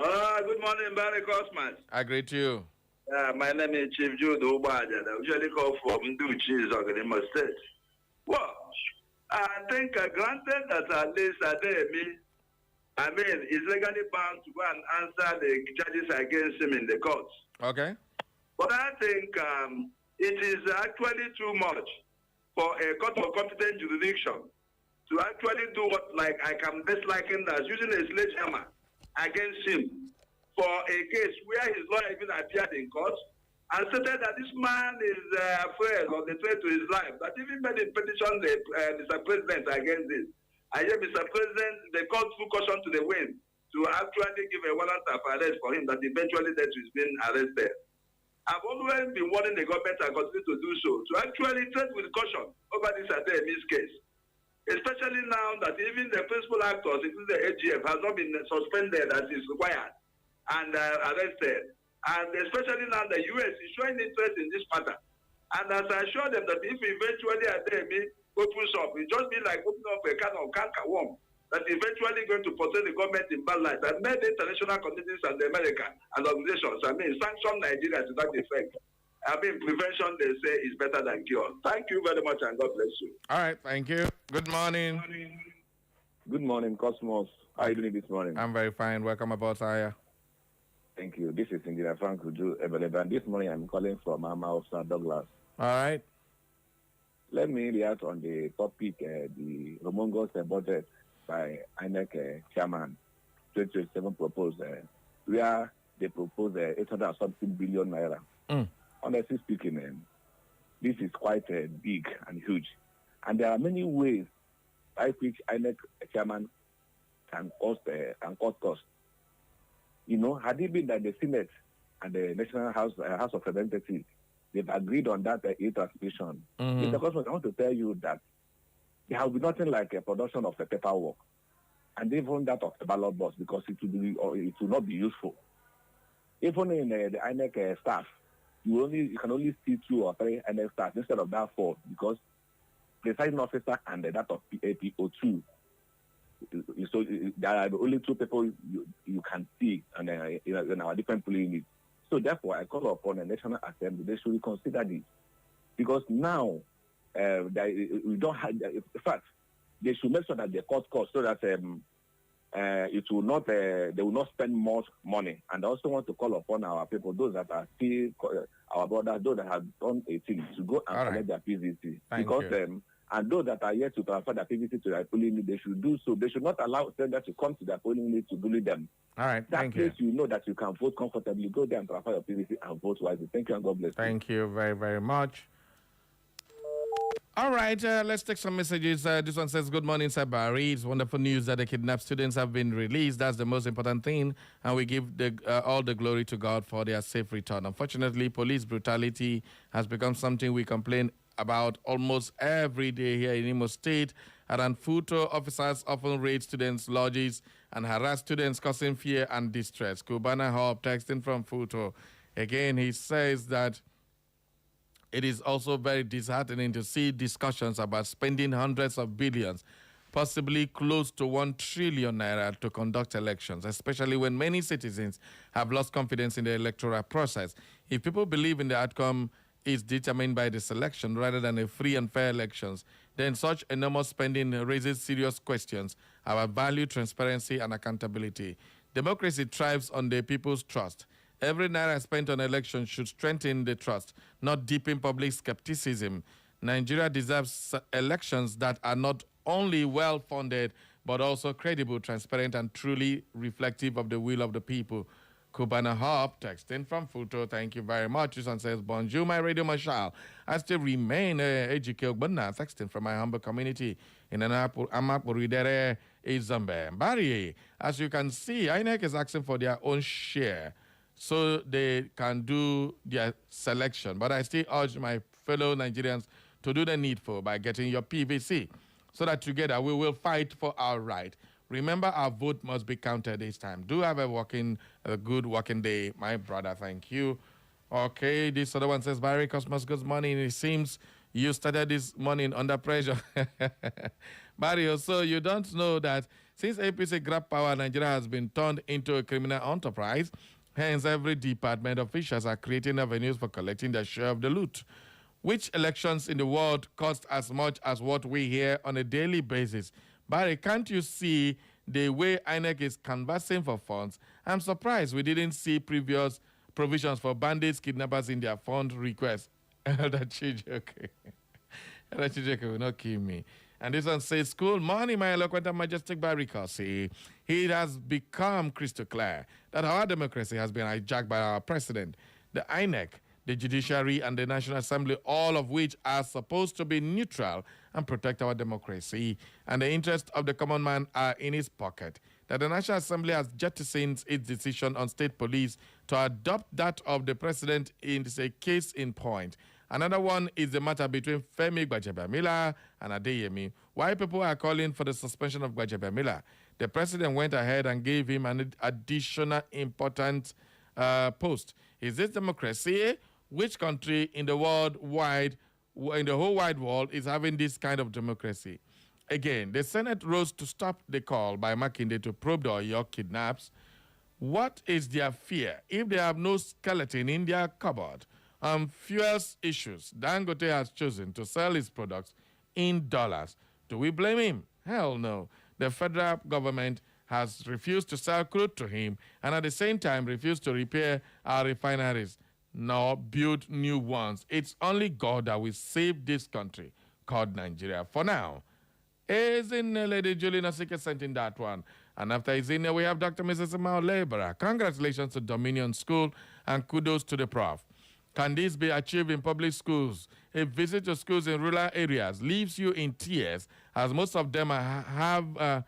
Good morning, Barry Cosmas. I greet you. My name is Chief Jude Obaja. I usually call from Nduchi, Ogadima State. Well, I think granted that at least is legally bound to go and answer the charges against him in the courts. Okay. But I think it is actually too much for a court of competent jurisdiction to actually do what I can best liken as using a sledgehammer against him for a case where his lawyer even appeared in court and stated that this man is afraid of the threat to his life, that even made a petition Mr. President against this. I hear Mr. President, the court threw caution to the wind to actually give a warrant of arrest for him that eventually that he's been arrested. I've always been warning the government and continue to do so, to actually tread with caution over this Ademi's case. Especially now that even the principal actors, including the AGF, has not been suspended as is required and arrested. And especially now the U.S. is showing interest in this matter. And as I assure them that if eventually Ademi opens up, it just be like opening up a can of canker worm that eventually going to portray the government in bad light. And many international communities and the American and organizations, sanction Nigeria to that effect. Prevention, they say, is better than cure. Thank you very much, and God bless you. All right, thank you. Good morning. Good morning, Cosmos. How are you doing this morning? I'm very fine. Welcome aboard, Saya. Thank you. This is Engineer Frank Uju Ebelebe, and this morning I'm calling from Mama Officer Douglas. All right. Let me react on the topic, the humongous budget by INEC chairman, 2027 proposed, where they propose 800-something billion naira. Honestly speaking, this is quite big and huge. And there are many ways by which INEC chairman can cut costs. Had it been that the Senate and the National House of Representatives they've agreed on that e-transmission. Mhm. Mr. Cosmo, I want to tell you that there will be nothing like a production of the paperwork and even that of the ballot box because it will not be useful. Even in the INEC staff, you can only see 2 or 3 INEC staff instead of that 4 because presiding officer and that of PAPO2. So there are only 2 people you can see in our different polling units. So therefore, I call upon the National Assembly, they should reconsider this. Because now, we don't have, in fact, they should make sure that they cut costs so that it will not, they will not spend more money. And I also want to call upon our people, those that are still, our brothers, those that have done 18, to go and collect their PVC. And those that are yet to transfer their PVC to their polling unit, they should do so. They should not allow strangers to come to their polling unit to bully them. All right, that place you know that you can vote comfortably. Go there and transfer your PVC and vote wisely. Thank you and God bless you. Thank you very, very much. All right, let's take some messages. This one says, good morning, Sir Barry. It's wonderful news that the kidnapped students have been released. That's the most important thing. And we give all the glory to God for their safe return. Unfortunately, police brutality has become something we complain about almost every day here in Imo State. Around Futo, officers often raid students' lodges and harass students, causing fear and distress. Kubana Hub texting from Futo. Again, he says that it is also very disheartening to see discussions about spending hundreds of billions, possibly close to 1 trillion naira to conduct elections, especially when many citizens have lost confidence in the electoral process. If people believe in the outcome is determined by the selection rather than a free and fair elections, then such enormous spending raises serious questions about value, transparency, and accountability. Democracy thrives on the people's trust. Every naira spent on elections should strengthen the trust, not deepen public skepticism. Nigeria deserves elections that are not only well-funded, but also credible, transparent, and truly reflective of the will of the people. Kubana Hub, texting from Futo, thank you very much. This one says, bonjour, my radio marshal. I still remain Ejike Ogbonna, texting from my humble community in Amapuridere, Izambe. Barry, as you can see, INEC is asking for their own share so they can do their selection. But I still urge my fellow Nigerians to do the needful by getting your PVC so that together we will fight for our right. Remember, our vote must be counted this time. Do have a good working day, my brother. Thank you. Okay, this other one says, Barry Cosmos, good morning. It seems you started this morning under pressure. Barry, so you don't know that since APC grabbed power, Nigeria has been turned into a criminal enterprise. Hence, every department officials are creating avenues for collecting their share of the loot. Which elections in the world cost as much as what we hear on a daily basis? Barry, can't you see the way INEC is canvassing for funds? I'm surprised we didn't see previous provisions for bandits, kidnappers in their fund requests. Elder Chijoke. Elder Chijoke will not kill me. And this one says, "Good morning, my eloquent and majestic Barry Corsi. It has become crystal clear that our democracy has been hijacked by our president, the INEC, the judiciary, and the National Assembly, all of which are supposed to be neutral and protect our democracy, and the interests of the common man are in his pocket. That the National Assembly has jettisoned its decision on state police to adopt that of the president is a case in point. Another one is the matter between Femi Gbajabiamila and Adeyemi. Why people are calling for the suspension of Gbajabiamila? The president went ahead and gave him an additional important post. Is this democracy? Which country in the whole wide world is having this kind of democracy? Again, the Senate rose to stop the call by Makinde to probe the Oyo kidnaps. What is their fear if they have no skeleton in their cupboard? Fuels issues. Dangote has chosen to sell his products in dollars. Do we blame him? Hell no. The federal government has refused to sell crude to him and at the same time refused to repair our refineries nor build new ones. It's only God that will save this country called Nigeria. For now, Isn't Lady Julie Nasika sent in that one? And after Isina, we have Dr. Mrs. Mao Labora. Congratulations to Dominion School and kudos to the prof. Can this be achieved in public schools? A visit to schools in rural areas leaves you in tears, as most of them have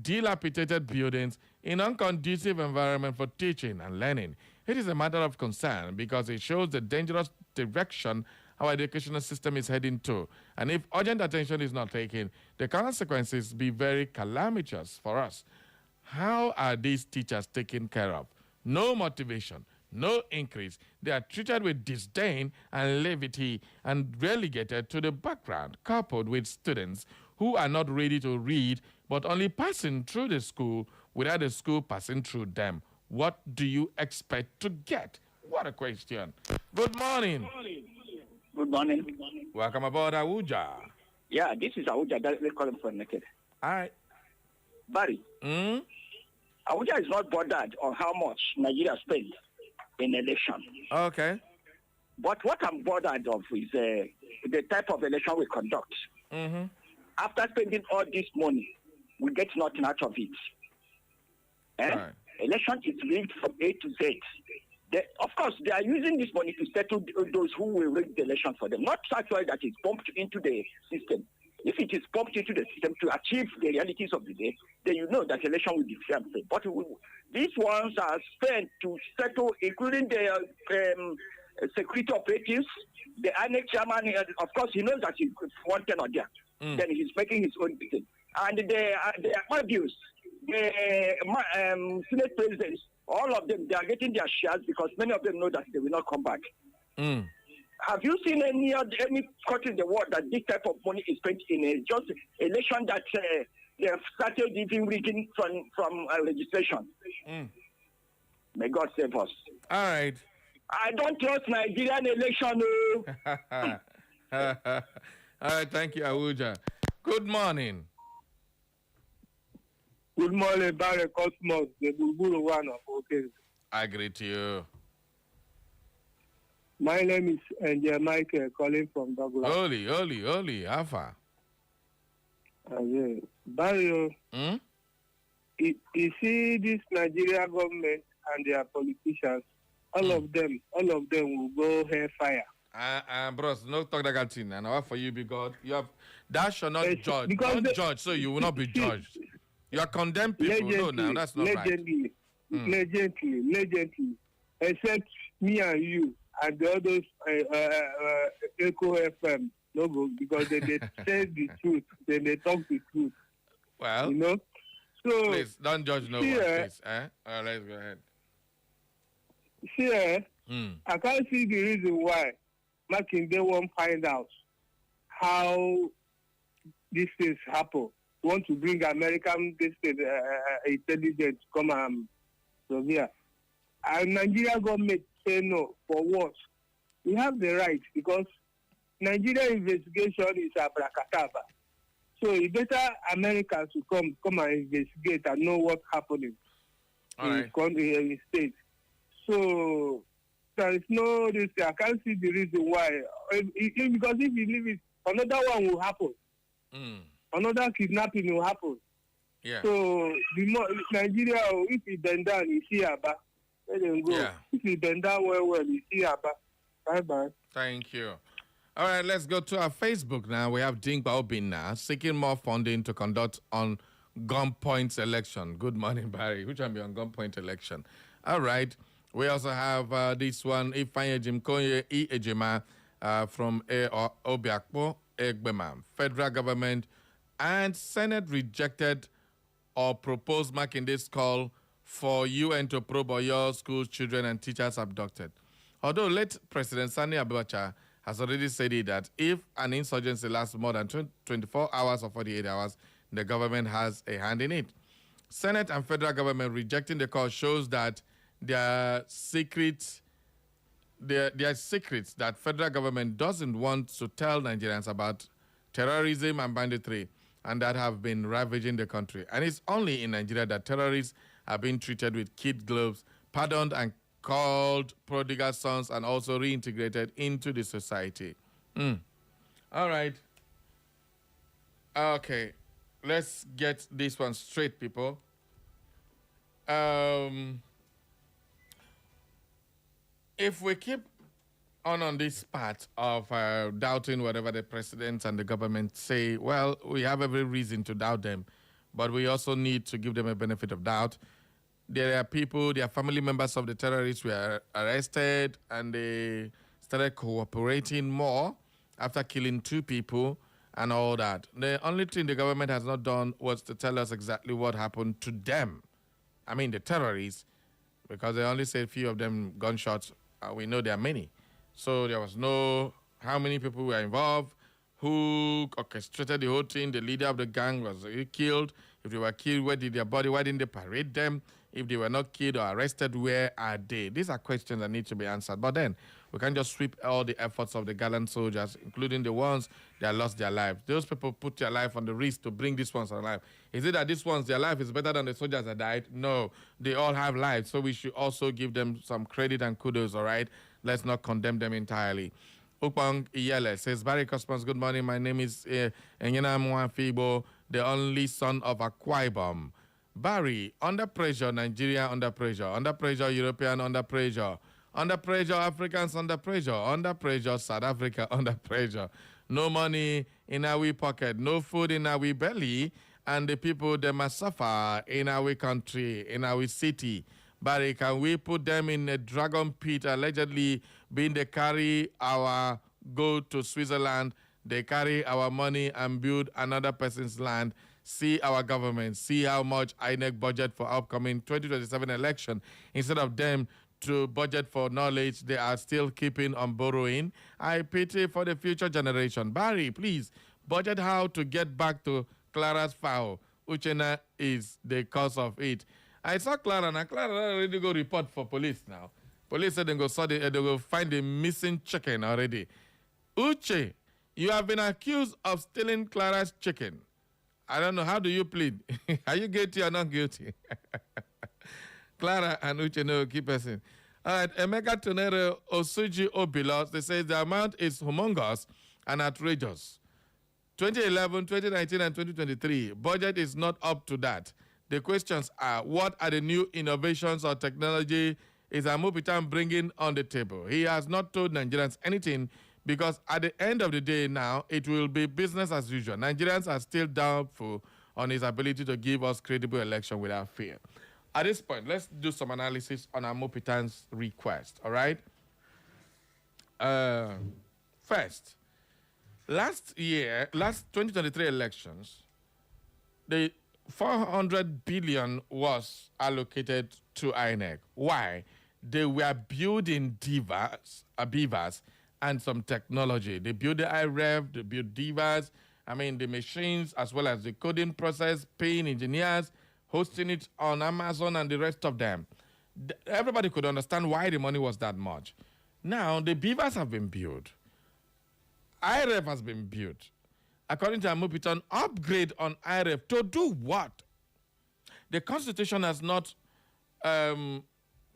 dilapidated buildings in unconducive environment for teaching and learning. It is a matter of concern because it shows the dangerous direction our educational system is heading to. And if urgent attention is not taken, the consequences be very calamitous for us. How are these teachers taken care of? No motivation, no increase. They are treated with disdain and levity and relegated to the background, coupled with students who are not ready to read but only passing through the school without the school passing through them. What do you expect to get? What a question. Good morning. Good morning. Welcome aboard, Awuja. Yeah, this is Awuja directly calling from Naked. All right. Barry. Awuja is not bothered on how much Nigeria spends in election. Okay. But what I'm bothered of is the type of election we conduct. After spending all this money, we get nothing out of it. Right. Election is rigged from A to Z. Of course, they are using this money to settle those who will rig the election for them. Not actually that is pumped into the system. If it is pumped into the system to achieve the realities of the day, then you know that election will be fair. But these ones are spent to settle, including the security operatives, the INEC chairman. Of course, he knows that he's wanted on there. Then he's making his own decision. And the abuse, the Senate presidents, all of them, they are getting their shares because many of them know that they will not come back. Have you seen any country in the world that this type of money is spent in just election that they have started even rigging from registration? May God save us. All right. I don't trust Nigerian election. All right, thank you, Awuja. Good morning. Good morning, Barry Cosmos, the Bulbulu one of okay. I greet you. My name is Angel Michael, calling from Douglas. Early, Alpha. Yeah. Barry, you see this Nigeria government and their politicians, all of them will go hairfire. Bros, no talk that thing. And what for you, because you have that shall not judge. Don't judge, so you will not be judged. You are condemned people. No, now that's not legendly, Legendly. Except me and you and the others, Echo FM, no go, because they say the truth, then they talk the truth. Well, you know. So please don't judge no one, please. Let's go ahead. See, I can't see the reason why Makinde won't find out how these things happen. Want to bring American intelligence come from here. And Nigeria government say no. For what? We have the right because Nigeria investigation is abracadabra. So it better Americans to come and investigate and know what's happening in the state. So there is no risk. I can't see the reason why. Because if you leave it, another one will happen. Another kidnapping will happen. Yeah. So Nigeria, if you bend down, you see Abba. Let them go. Yeah. If you bend down well, you see Abba. Bye-bye. Thank you. All right, let's go to our Facebook now. We have Dingba Obina seeking more funding to conduct on gunpoint election. Good morning, Barry. Which one be on gunpoint election? All right. We also have this one, Ifanye Jimkoye E. Ejima from Obiakpo, Egbema. Federal government and Senate rejected or proposed Makinde's call for UN to probe Oyo school children and teachers abducted. Although late President Sani Abacha has already said that if an insurgency lasts more than 24 hours or 48 hours, the government has a hand in it. Senate and federal government rejecting the call shows that there are secrets that federal government doesn't want to tell Nigerians about terrorism and banditry, and that have been ravaging the country. And it's only in Nigeria that terrorists are being treated with kid gloves, pardoned and called prodigal sons, and also reintegrated into the society. All right. Okay. Let's get this one straight, people. If we keep on this path of doubting whatever the president and the government say, well, we have every reason to doubt them, but we also need to give them a benefit of doubt. there are people, their family members of the terrorists were arrested, and they started cooperating more after killing 2 people and all that. The only thing the government has not done was to tell us exactly what happened to them. I mean, the terrorists, because they only said a few of them gunshots. We know there are many. So there was no how many people were involved, who orchestrated the whole thing. The leader of the gang was killed. If they were killed, where did their body? Why didn't they parade them? If they were not killed or arrested, where are they? These are questions that need to be answered. But then we can't just sweep all the efforts of the gallant soldiers, including the ones that lost their lives. Those people put their life on the risk to bring these ones alive. Is it that these ones, their life is better than the soldiers that died? No, they all have lives. So we should also give them some credit and kudos, all right? Let's not condemn them entirely. Ukpang Iyele says, Barry Cosmos, good morning. My name is Enyena Mwafibo, the only son of Akwa Ibom. Barry, under pressure, Nigeria under pressure. Under pressure, European under pressure. Under pressure, Africans under pressure, South Africa under pressure. No money in our pocket, no food in our belly, and the people, they must suffer in our country, in our city. Barry, can we put them in a dragon pit, allegedly being they carry our go to Switzerland, they carry our money and build another person's land? See our government, see how much INEC budget for upcoming 2027 election. Instead of them to budget for knowledge, they are still keeping on borrowing. I pity for the future generation. Barry, please, budget how to get back to Clara's fowl. Uchenna is the cause of it. I saw Clara, and Clara already go report for police now. Police said they go find the missing chicken already. Uche, you have been accused of stealing Clara's chicken. I don't know, how do you plead? Are you guilty or not guilty? Clara and Uche, no, keep person. All right, Emeka Tonero Osuji Obilos, they say the amount is humongous and outrageous. 2011, 2019, and 2023, budget is not up to that. The questions are, what are the new innovations or technology is Amupitan bringing on the table? He has not told Nigerians anything, because at the end of the day now, it will be business as usual. Nigerians are still doubtful on his ability to give us credible election without fear. At this point, let's do some analysis on Amupitan's request, all right? First, last 2023 elections, the 400 billion was allocated to INEC. Why? They were building beavers and some technology. They built the IREF, they built divas, the machines, as well as the coding process, paying engineers, hosting it on Amazon and the rest of them. Everybody could understand why the money was that much. Now, the beavers have been built. IREF has been built. According to Amupitan, upgrade on IREF to do what? The Constitution has not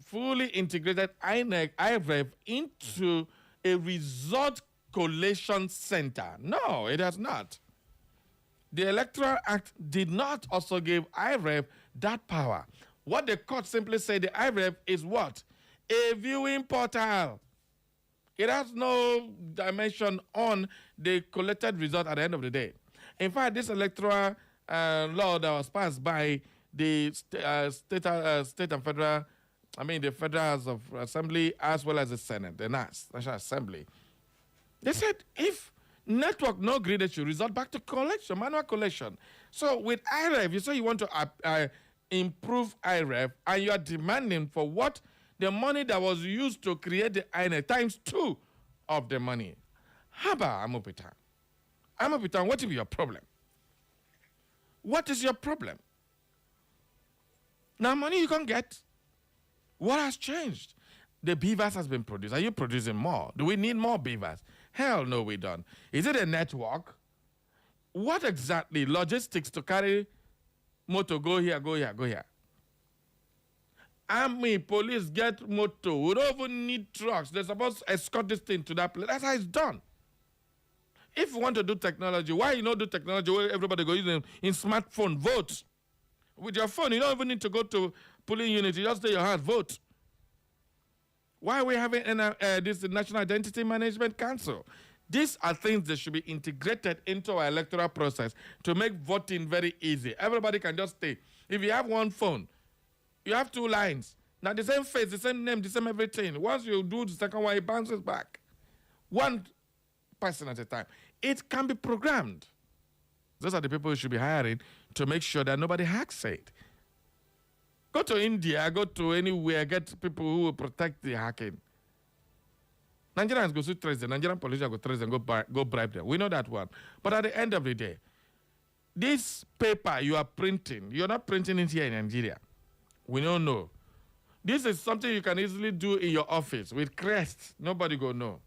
fully integrated IREF into a resort collation center. No, it has not. The Electoral Act did not also give IREF that power. What the court simply said, the IREF is what? A viewing portal. It has no dimension on the collected result at the end of the day. In fact, this electoral law that was passed by the state and federal, the Federal House of Assembly as well as the Senate, the National Assembly, they said if network no agree, they should resort back to collection, manual collection. So with IREF, you say you want to improve IREF, and you are demanding for what? The money that was used to create the INEC times 2 of the money. How about Amupitan? Amupitan, what is your problem? What is your problem? Now, money you can get. What has changed? The beavers has been produced. Are you producing more? Do we need more beavers? Hell no, we don't. Is it a network? What exactly? Logistics to carry motor, go here, go here, go here. Army, police get motor. We don't even need trucks. They're supposed to escort this thing to that place. That's how it's done. If you want to do technology, why you not do technology where everybody go using in smartphone, vote? With your phone, you don't even need to go to polling unit. You just take your hand, vote. Why are we having this National Identity Management Council? These are things that should be integrated into our electoral process to make voting very easy. Everybody can just stay. If you have one phone, You have 2 lines. Now the same face, the same name, the same everything. Once you do the second one, it bounces back. One person at a time. It can be programmed. Those are the people you should be hiring to make sure that nobody hacks it. Go to India, go to anywhere, get people who will protect the hacking. Nigerians go to trace them. Nigerian politicians go trace them, go bribe them. We know that one. But at the end of the day, this paper you are printing, you're not printing it here in Nigeria. We don't know. This is something you can easily do in your office with crest. Nobody go know.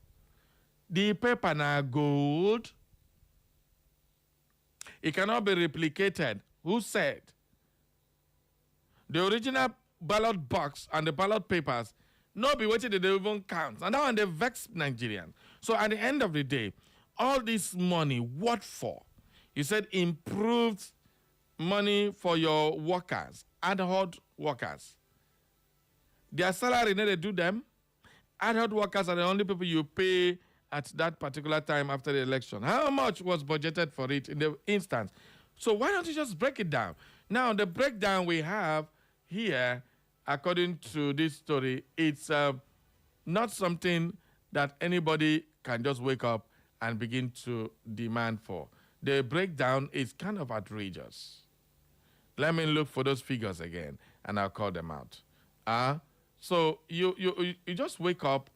The paper now gold. It cannot be replicated. Who said? The original ballot box and the ballot papers, no be waiting they even count. And now they vex Nigerians. So at the end of the day, all this money, what for? You said improved money for your workers, ad hoc workers. Their salary, they do them. Ad hoc workers are the only people you pay at that particular time after the election. How much was budgeted for it in the instance? So why don't you just break it down? Now, the breakdown we have here, according to this story, it's not something that anybody can just wake up and begin to demand for. The breakdown is kind of outrageous. Let me look for those figures again, and I'll call them out. So you just wake up,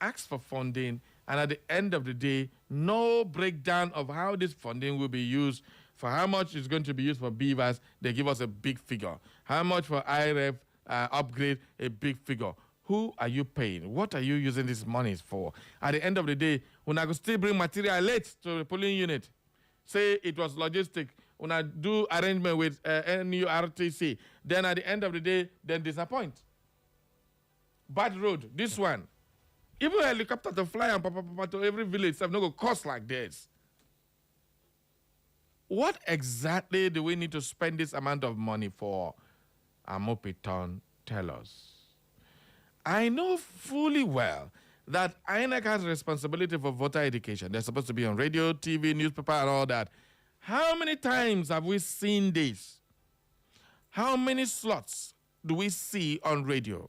ask for funding, and at the end of the day, no breakdown of how this funding will be used, for how much is going to be used for beavers. They give us a big figure. How much for IRF upgrade, a big figure. Who are you paying? What are you using these monies for? At the end of the day, when I go still bring material late to the polling unit, say it was logistic, when I do arrangement with NURTC, then at the end of the day, then disappoint. Bad road, this one. Even a helicopter to fly and to every village, so not going to cost like this. What exactly do we need to spend this amount of money for? Amopiton, tell us. I know fully well that INEC has responsibility for voter education. They're supposed to be on radio, TV, newspaper, and all that. How many times have we seen this? How many slots do we see on radio?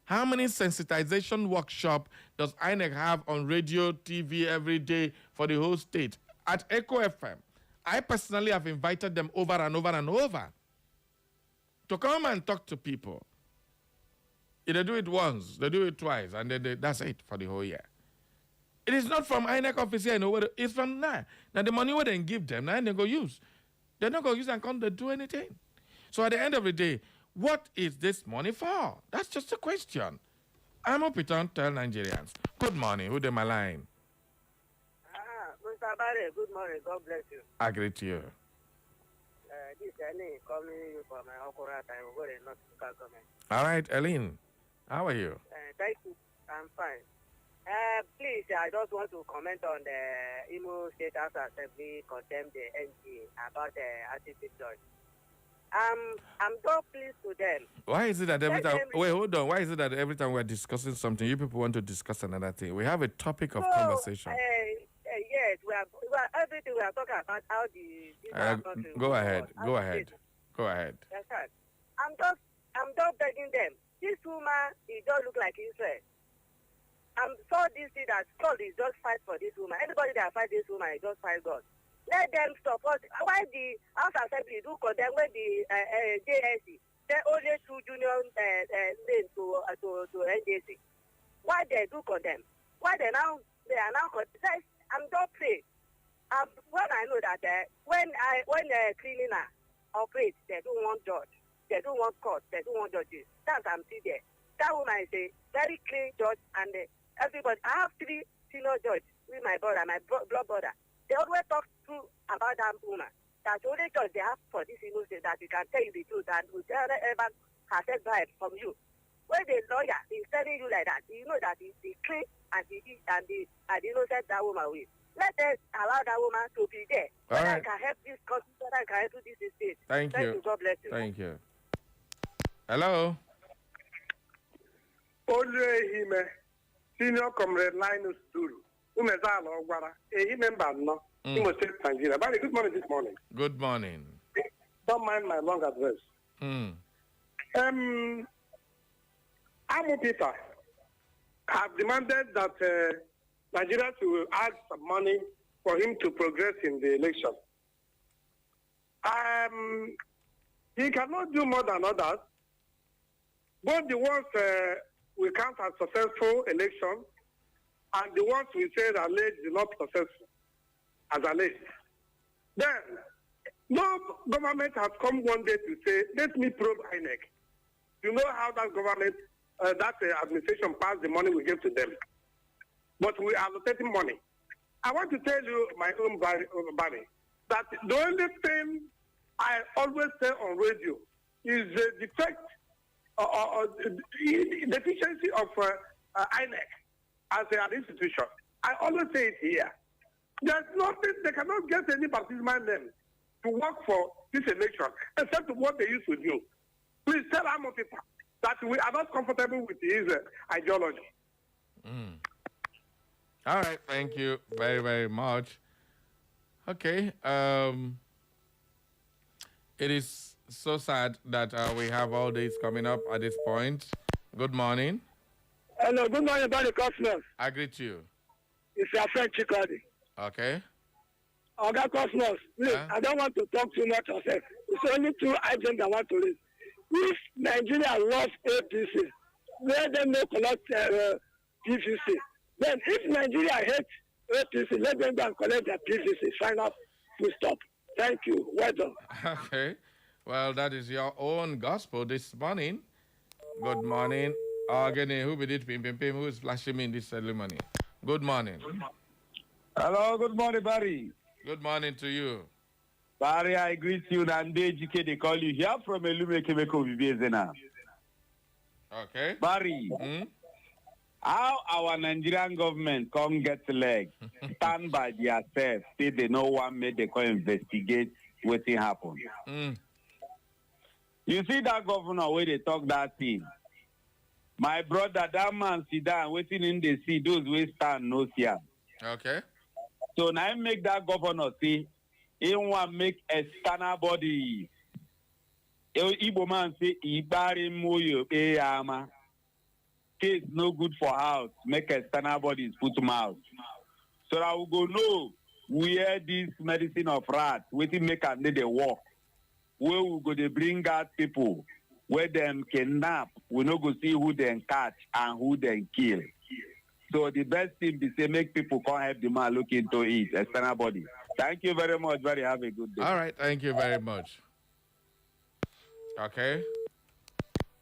How many sensitization workshops does INEC have on radio, TV every day for the whole state? At Echo FM, I personally have invited them over and over and over to come and talk to people. If they do it once, they do it twice, and then that's it for the whole year. It is not from INEC office here, it's from now. Now the money we then give them, now they go use. They're not going to use and can't do anything. So at the end of the day, what is this money for? That's just a question. I'm Opiton, tell Nigerians. Good morning. Who dem my line? Mr. Barry, good morning. God bless you. I greet you. This is Elin calling you for my Okura time. We're going not to comment. All right, Eileen. How are you? Thank you. I'm fine. Please, I just want to comment on the Imo State House Assembly condemned the NGA about the artistic judge. I'm so pleased to them. Why is it that every time... Wait, hold on. Why is it that every time we're discussing something, you people want to discuss another thing? We have a topic of conversation. Yes, we are everything we are talking about how the... Go ahead. Go ahead. Go ahead. Yes, sir. I'm just begging them. This woman, it does look like Israel. I'm so this thing that God is just fight for this woman. Anybody that fight this woman, is just fight God. Let them support. Why the House Assembly do condemn when the JSC, they only 2 junior names to NJC. Why they do condemn? Why they are now condemn? I'm just praying. When I know that when criminal operates, they don't want judge, they don't want court, they don't want judges. That's I'm still there. That woman is a very clean judge, and everybody. I have 3 senior judges with my brother, my blood brother. They always talk true about that woman. That's the only judge they have for this innocent that we can tell you the truth and will ever has a bribe from you. When the lawyer is telling you like that, you know that it's the clean and the innocent that woman will. Let us allow that woman to be there. So that can help this country, so that can help this state. Thank you. God bless you. Thank you. Hello? Hime, Senior Comrade Linus Duru, Umezala Ogwara, a member no, Imo State, Nigeria. Good morning this morning. Good morning. Don't mind my long address. Amo Peter have demanded that Nigeria will add some money for him to progress in the election. He cannot do more than others. Both the ones we count as successful election and the ones we say are alleged not successful as alleged. Then, no government has come one day to say, let me probe INEC. You know how that government, that administration passed the money we gave to them. But we are allocating money. I want to tell you, my own Barry, that the only thing I always say on radio is the defect or the deficiency of INEC as an institution. I always say it here. There's nothing, they cannot get any participant name to work for this election, except what they used to do. Please tell Amo Peter that we are not comfortable with his ideology. All right, thank you very, very much. Okay, it is so sad that we have all this coming up at this point. Good morning. Hello, good morning, Barry Cosmos. I greet you. It's your friend Chikadi. Okay. Oga Cosmos, please, I don't want to talk too much of it. It's only two items I want to raise. If Nigeria lost APC, let them not collect PVC. Then if Nigeria hates APC, let them go and collect their PVC. Sign up, full stop. Thank you. Well done. Okay. Well, that is your own gospel this morning. Good morning. Again, who be it? Pim, who is flashing me in this ceremony? Good morning. Hello, good morning, Barry. Good morning to you. Barry, I greet you. Nande GK, they call you here from Elume Kemeko Vibiezena. Okay. Barry, how our Nigerian government come get leg, stand by themselves, say they no one made they come investigate what happened. You see that governor where they talk that thing. My brother, that man sit down, waiting in the sea, those we stand no see him. Okay. So now I make that governor say, he want make external body. Igbo man say, Ibari moyo ama. Case no good for house, make external bodies put them out. So that we go know where this medicine of rat, waiting make and they work. Where we go to bring out people, where them kidnap, we no go see who they catch and who they kill. So the best thing is to make people come help the man look into it, external body. Thank you very much. Very have a good day. All right. Thank you very much. Okay.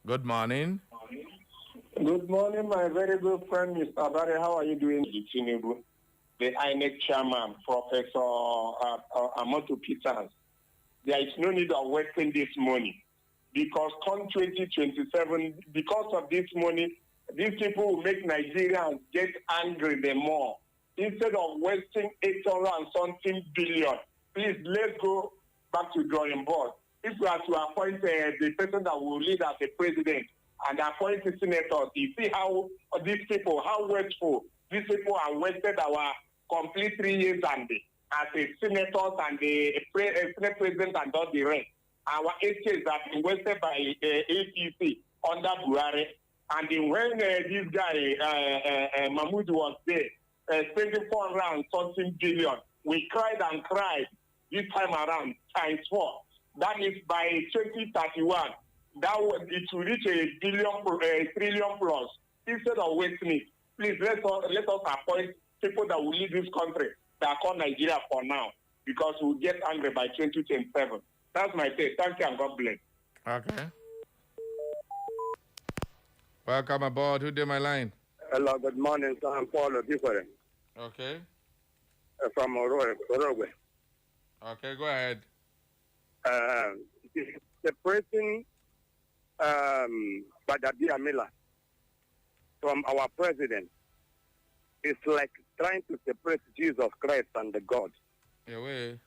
Good morning. Good morning, my very good friend, Mr. Barry. How are you doing? The INEC chairman, Professor Amoto Peters. There is no need of wasting this money because come 2027, because of this money, these people will make Nigerians get angry the more. Instead of wasting 800 and something billion, please let's go back to drawing board. If we are to appoint the person that will lead as the president and appoint the senators, you see how these people, how wasteful these people are wasted our complete 3 years and as a senators and the senate president and all the rest. Our 8 years have been wasted by APC under Buhari. And then when this guy, Mahmoud, was there, spending 400 and something billion, we cried and cried this time around, times 4. That is by 2031, that it will reach a trillion plus. Instead of wasting it, please let us appoint people that will lead this country that call Nigeria for now, because we'll get angry by 2027. That's my take. Thank you and God bless. Okay. Welcome aboard. Who did my line? Hello, good morning. So I'm Paul Different. Okay. From Orowe. Okay, go ahead. Separating Badadia Miller from our president is like trying to separate Jesus Christ and the God. Yeah, way.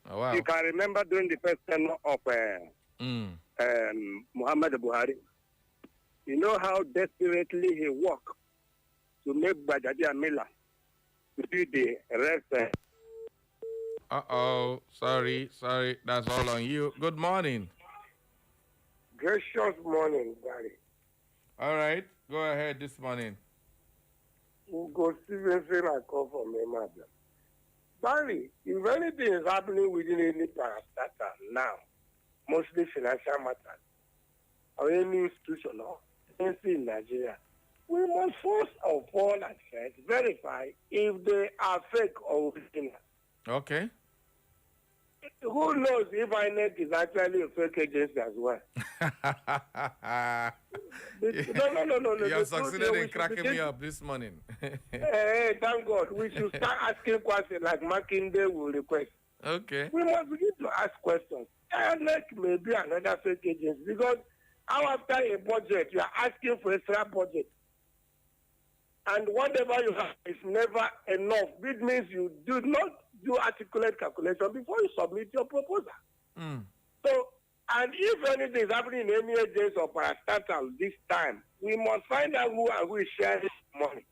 Oh, wow. You can remember during the first term of Muhammad Buhari, you know how desperately he worked to make Badadia Miller to be the rest. Uh-oh. Sorry. That's all on you. Good morning. Gracious morning, Barry. All right, go ahead this morning. Ugo Stevenson, I call from Emmanuel. Barry, if anything is happening within any parastatal now, mostly financial matters, or any institution or agency in Nigeria, we must first of all at first verify if they are fake or original. Okay. Who knows if INEC is actually a fake agency as well? No. You have succeeded in cracking me up this morning. Thank God. We should start asking questions like Makinde will request. Okay. We must begin to ask questions. INEC may be another fake agency because how after a budget, you are asking for extra budget. And whatever you have is never enough. This means you do not do articulate calculation before you submit your proposal. So, and if anything is happening in any agency or parastatal this time, we must find out who and who is sharing money.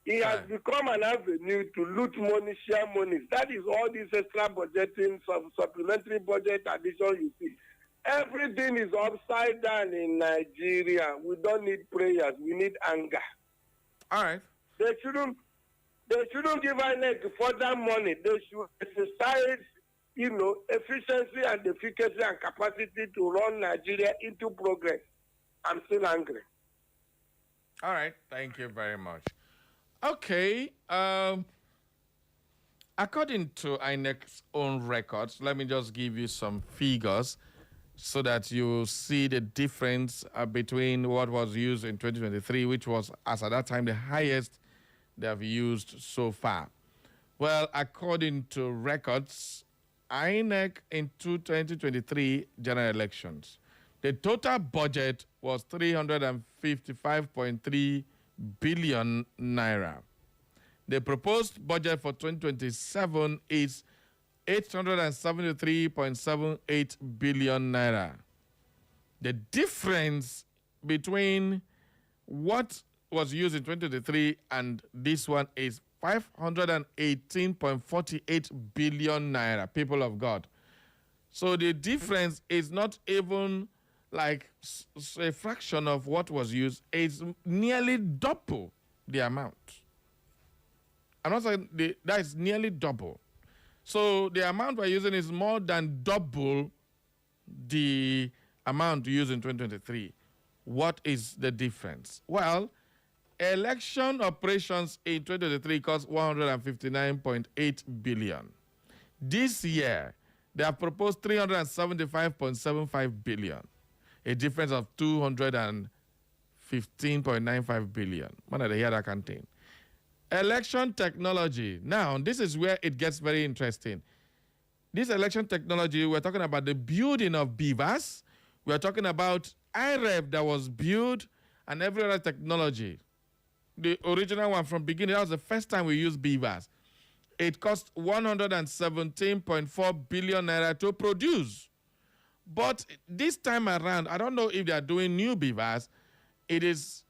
It has become an avenue to loot money, share money. That is all this extra budgeting, supplementary budget addition you see. Everything is upside down in Nigeria. We don't need prayers. We need anger. All right. They shouldn't give INEC further money. They should exercise, efficiency and efficacy and capacity to run Nigeria into progress. I'm still angry. All right. Thank you very much. Okay. According to INEC's own records, let me just give you some figures so that you see the difference between what was used in 2023, which was, as at that time, the highest they have used so far. Well, according to records, INEC in 2023 general elections, the total budget was 355.3 billion naira. The proposed budget for 2027 is 873.78 billion naira. The difference between what was used in 2023 and this one is 518.48 billion naira, people of God. So the difference is not even like a fraction of what was used. It's nearly double the amount. I'm not saying that is nearly double. So the amount we're using is more than double the amount used in 2023. What is the difference? Well, election operations in 2023 cost 159.8 billion. This year, they have proposed 375.75 billion, a difference of 215.95 billion. When I hear that contain. Election technology. Now, this is where it gets very interesting. This election technology, we're talking about the building of beavers. We're talking about IREV that was built and every other technology. The original one from beginning, that was the first time we used beavers. It cost 117.4 billion naira to produce. But this time around, I don't know if they are doing new beavers. It is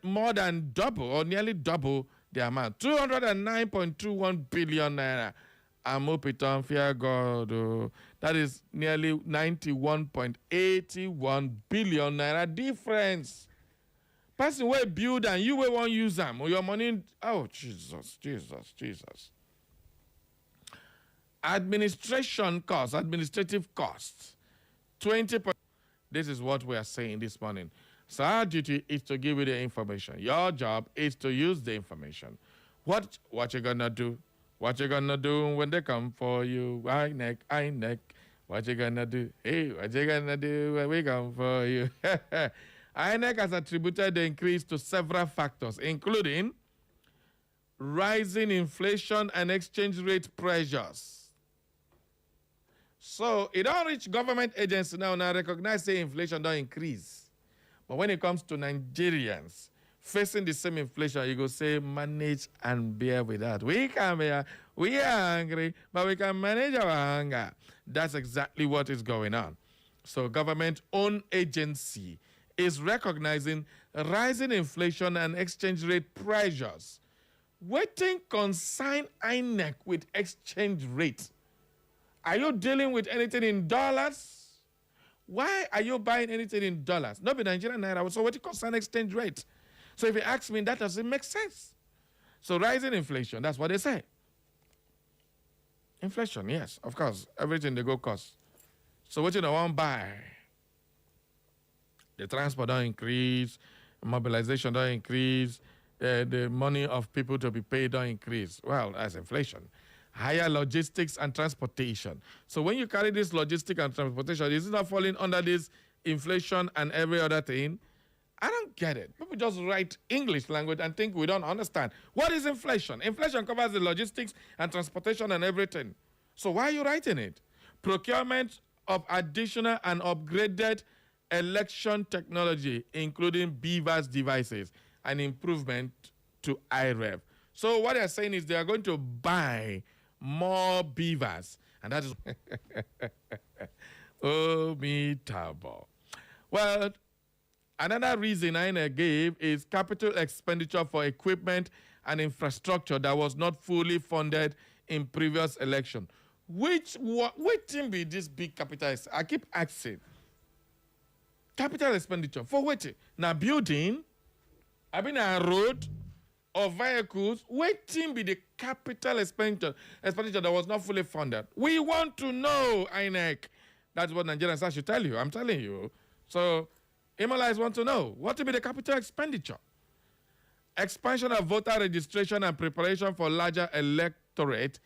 more than double or nearly double the amount. 209.21 billion naira. I'm hoping fear God. That is nearly 91.81 billion naira difference. Person will build and you will want to use them. Or your money. Oh, Jesus. Administrative costs. 20%. This is what we are saying this morning. So our duty is to give you the information. Your job is to use the information. What you gonna do? What you gonna do when they come for you? INEC. What you gonna do? Hey, what you gonna do when we come for you? INEC has attributed the increase to several factors, including rising inflation and exchange rate pressures. So it don't reach government agency now recognize say inflation don't increase. But when it comes to Nigerians facing the same inflation, you go say manage and bear with that. We are angry, but we can manage our anger. That's exactly what is going on. So government-owned agency is recognizing rising inflation and exchange rate pressures. Waiting consign INEC with exchange rate. Are you dealing with anything in dollars? Why are you buying anything in dollars? Not be Nigerian naira. So what it costs an exchange rate. So if you ask me, that doesn't make sense. So rising inflation, that's what they say. Inflation, yes, of course. Everything they go cost. So what you don't want to buy? The transport don't increase, mobilization don't increase, the money of people to be paid don't increase. Well, that's inflation. Higher logistics and transportation. So when you carry this logistics and transportation, is it not falling under this inflation and every other thing? I don't get it. People just write English language and think we don't understand. What is inflation? Inflation covers the logistics and transportation and everything. So why are you writing it? Procurement of additional and upgraded election technology, including BVAS devices, and improvement to IREV. So what they're saying is they are going to buy more BVAS. And that is... oh, me tabo. Well, another reason INEC gave is capital expenditure for equipment and infrastructure that was not fully funded in previous election. Which thing be this big capital? I keep asking. Capital expenditure for what? Now building, I mean a road or vehicles, waiting be the capital expenditure that was not fully funded. We want to know, INEC. That's what Nigerians should tell you. I'm telling you. So Imalites want to know what will be the capital expenditure. Expansion of voter registration and preparation for larger electorate.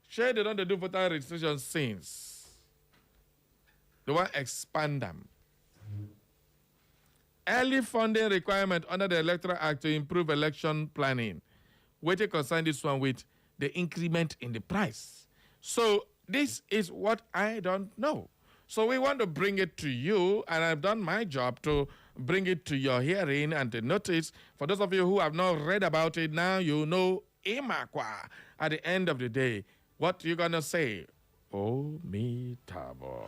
Sure, they don't do voter registration since. They want to expand them. Early funding requirement under the Electoral Act to improve election planning. Wait to concern this one with the increment in the price. So this is what I don't know. So we want to bring it to you, and I've done my job to bring it to your hearing and to notice. For those of you who have not read about it, now you know Imakwa. At the end of the day, what you gonna say? Oh, me tabo.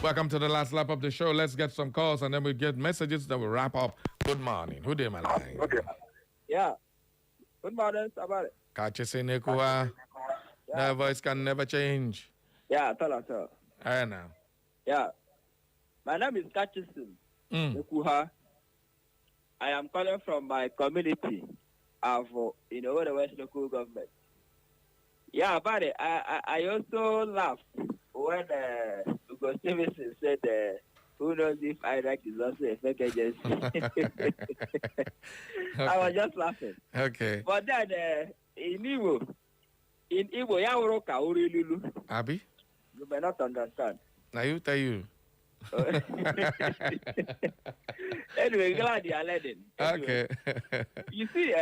Welcome to the last lap of the show. Let's get some calls and then we'll get messages. Then we'll wrap up. Good morning. Who did my line? Okay. Yeah. Good morning, Sabari. Nekua. That voice can never change. Yeah, tell us. I know. Yeah. My name is Kachisin Nekuha. I am calling from my community of the West Local Government. Yeah, but I also laughed when Ugo Stevenson said, who knows if INEC is also a fake agency. Okay. I was just laughing. Okay. But then in Igbo, Yaworo Kauri Lulu. Abi? You may not understand. Now you tell you. Anyway, glad you are learning. Anyway, okay. You see,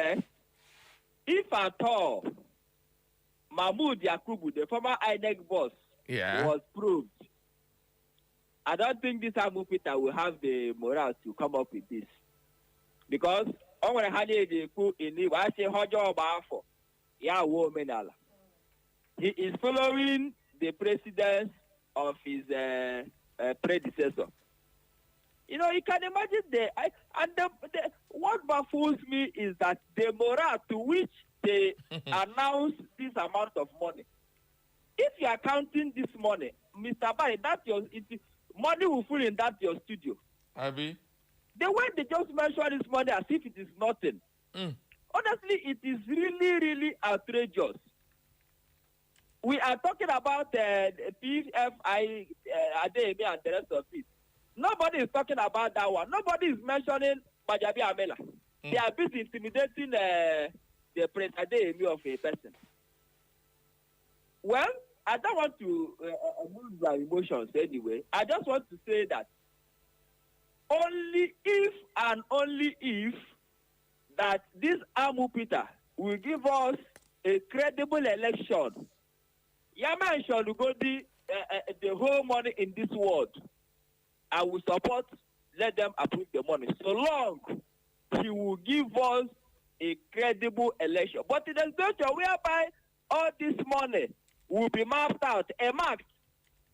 if at all Mahmoud Yakubu, the former INEC boss, was proved, I don't think this Amu Peter will have the morale to come up with this. Because on had the coup in the he is following the precedence of his predecessor. You know, you can imagine what baffles me is that the morale to which they announce this amount of money. If you are counting this money, Mr. Barry, money will fill in that your studio. Abi? The way they just mention this money as if it is nothing. Honestly, it is really, really outrageous. We are talking about PFI, Ademi, and the rest of it. Nobody is talking about that one. Nobody is mentioning Bajabi Amela. They are busy intimidating the president of a person. Well, I don't want to move my emotions anyway. I just want to say that only if and only if that this Amu Peter will give us a credible election, Yama shall go the whole money in this world. I will support, let them approve the money. So long he will give us a credible election. But in the future, whereby all this money will be mapped out, marked,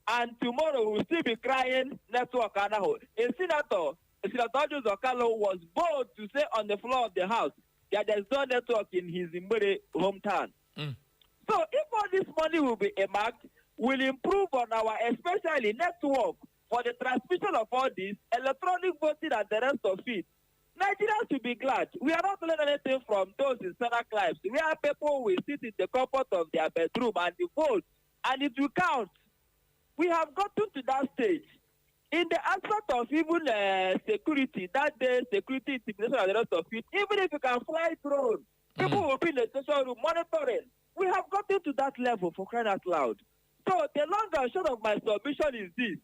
and tomorrow we'll still be crying network and a whole. A senator Senator Okalo was bold to say on the floor of the House that there's no network in his Imbere hometown. So if all this money will be earmarked, will improve on our especially network for the transmission of all this, electronic voting and the rest of it. Nigerians should be glad. We are not learning anything from those in Senate climes. Where people will sit in the comfort of their bedroom and vote, and it will count. We have gotten to that stage. In the aspect of even security, that day, security, intimidation, and the rest of it, even if you can fly drone, people will be in the station room monitoring. We have gotten to that level, for crying out loud. So the long and short of my submission is this.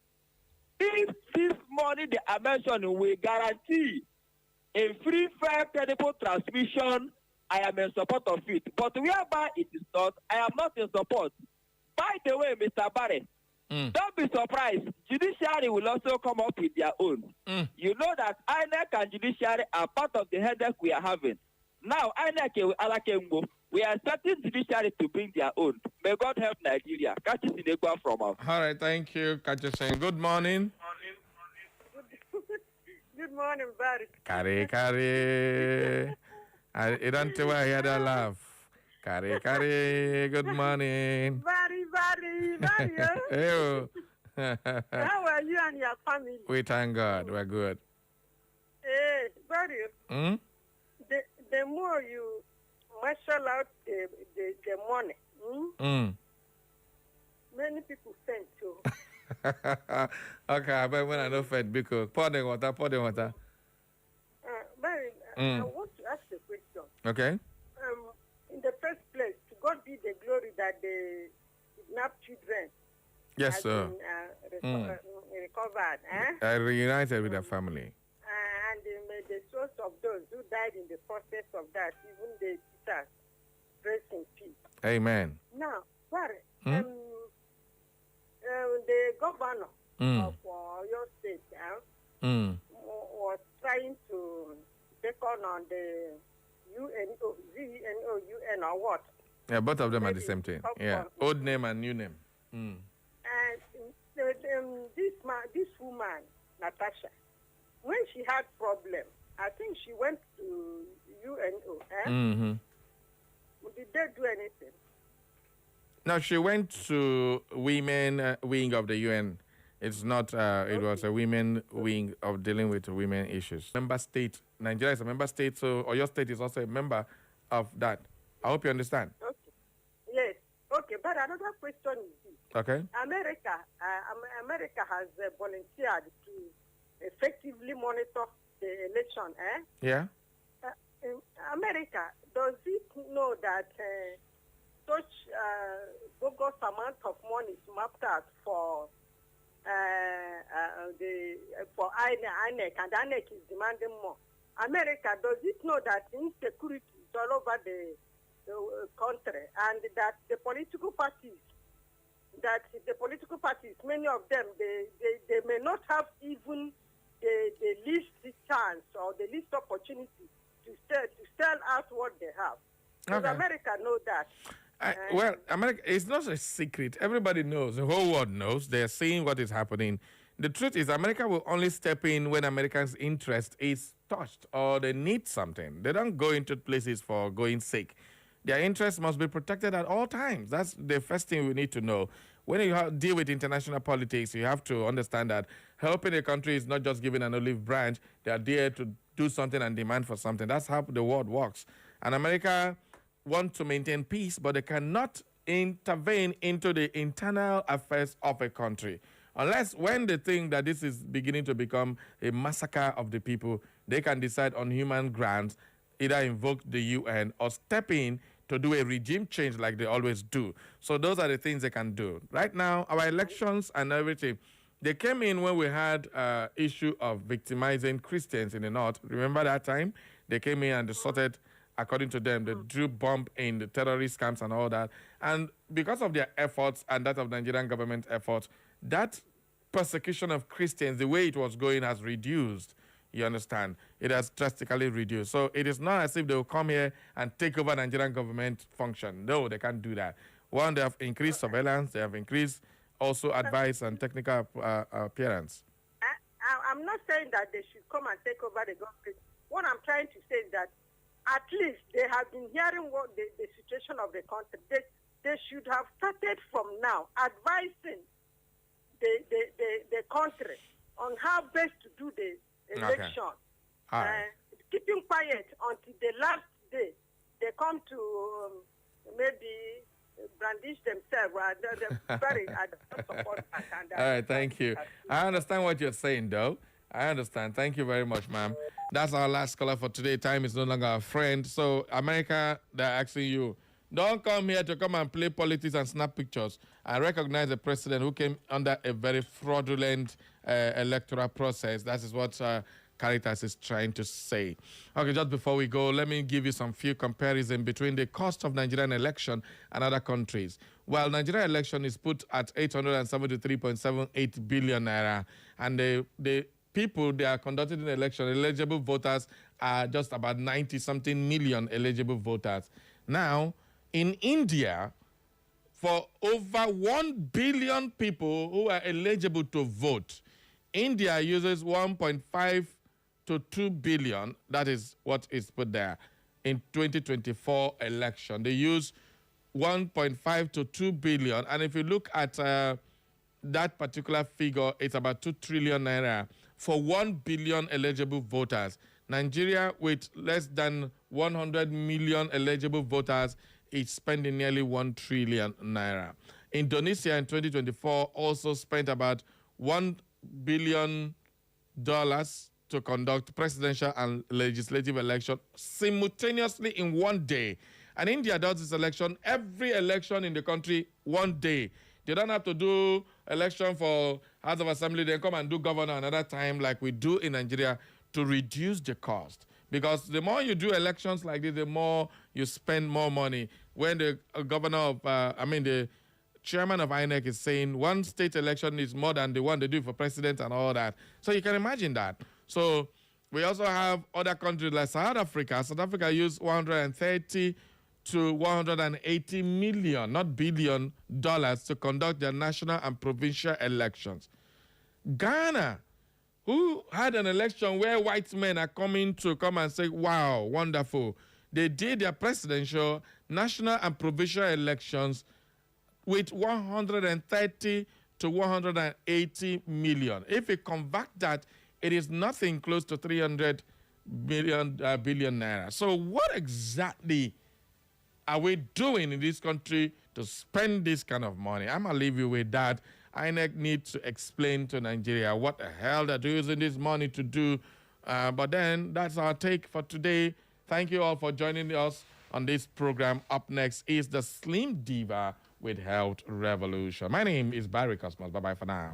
If this money they are mentioning will guarantee a free, fair, credible transmission, I am in support of it. But whereby it is not, I am not in support. By the way, Mr. Barry, don't be surprised. Judiciary will also come up with their own. You know that INEC and judiciary are part of the headache we are having. Now, INEC we are expecting judiciary to bring their own. May God help Nigeria. Catch us in the go from us. All right, thank you, Kachi. Good morning. Good morning, Barry. Kare. I don't know why I hear that laugh. Kare. Good morning. Barry. Hey. How are you and your family? We thank God. We're good. Hey, Barry. The more you marshal out the money, many people faint too. Okay, but when I don't faint, because pour the water. Barry, I want to ask a question. Okay. In the first place, to God be the glory that the kidnapped children yes, sir. Been recovered. I reunited with the family. And may the souls of those who died in the process of that, even the teachers, rest in peace. Amen. Now, Barry, the governor of your state was trying to take on the UN or what? Yeah, both of them are the same thing. Yeah, old name and new name. And this woman, Natasha, when she had problem, I think she went to UNO. Did they do anything? No, she went to women wing of the UN. It's not, it was a women wing of dealing with women issues. Member state, Nigeria is a member state, so your state is also a member of that. I hope you understand. Okay. Yes. Okay, but another question is this. Okay. America has volunteered to effectively monitor the election, Yeah. In America, does it know that such bogus amount of money is mapped out for INEC, and INEC is demanding more? America, does it know that insecurity is all over the country, and that the political parties, many of them, they may not have even the least chance or the least opportunity to sell out what they have. Does America know that? Well, America, it's not a secret. Everybody knows. The whole world knows. They're seeing what is happening. The truth is America will only step in when Americans' interest is touched or they need something. They don't go into places for going sake. Their interest must be protected at all times. That's the first thing we need to know. When you deal with international politics, you have to understand that helping a country is not just giving an olive branch. They are there to do something and demand for something. That's how the world works. And America want to maintain peace, but they cannot intervene into the internal affairs of a country. Unless when they think that this is beginning to become a massacre of the people, they can decide on human grounds, either invoke the UN or step in to do a regime change like they always do. So those are the things they can do. Right now, our elections and everything, they came in when we had issue of victimizing Christians in the north. Remember that time? They came in and they sorted, according to them, they drew bomb in the terrorist camps and all that. And because of their efforts and that of Nigerian government efforts, that persecution of Christians, the way it was going, has reduced. You understand? It has drastically reduced. So it is not as if they will come here and take over Nigerian government function. No, they can't do that. One, they have increased surveillance. They have increased also advice and technical appearance. I'm not saying that they should come and take over the government. What I'm trying to say is that at least they have been hearing what the situation of the country. They should have started from now advising the country on how best to do the election. Okay. Keeping quiet until the last day. They come to maybe brandish themselves. They're very, I don't support that. All right, thank you. I understand what you're saying, though. I understand. Thank you very much, ma'am. That's our last caller for today. Time is no longer a friend. So, America, they're asking you, don't come here to come and play politics and snap pictures. I recognize a president who came under a very fraudulent electoral process. That is what Caritas is trying to say. Okay, just before we go, let me give you some few comparison between the cost of Nigerian election and other countries. While Nigerian election is put at 873.78 billion naira, and the people they are conducting an election, eligible voters are just about 90-something million eligible voters. Now, in India, for over 1 billion people who are eligible to vote, India uses 1.5 to 2 billion. That is what is put there in 2024 election. They use 1.5 to 2 billion. And if you look at that particular figure, it's about 2 trillion naira for 1 billion eligible voters. Nigeria, with less than 100 million eligible voters, is spending nearly 1 trillion naira. Indonesia in 2024 also spent about $1 billion to conduct presidential and legislative election simultaneously in one day. And India does this election, every election in the country, one day. They don't have to do election for House of Assembly, then come and do governor another time like we do in Nigeria to reduce the cost. Because the more you do elections like this, the more you spend more money. When the governor of, the chairman of INEC is saying one state election is more than the one they do for president and all that. So you can imagine that. So we also have other countries like South Africa. South Africa used 130 to 180 million, not billion, dollars to conduct their national and provincial elections. Ghana, who had an election where white men are coming to come and say, wow, wonderful. They did their presidential, national, and provincial elections with 130 to 180 million. If you convert that, it is nothing close to 300 billion naira. So what exactly are we doing in this country to spend this kind of money? I'm going to leave you with that. INEC needs to explain to Nigeria what the hell they're using this money to do. But then that's our take for today. Thank you all for joining us on this program. Up next is the Slim Diva with Health Revolution. My name is Barry Cosmos. Bye-bye for now.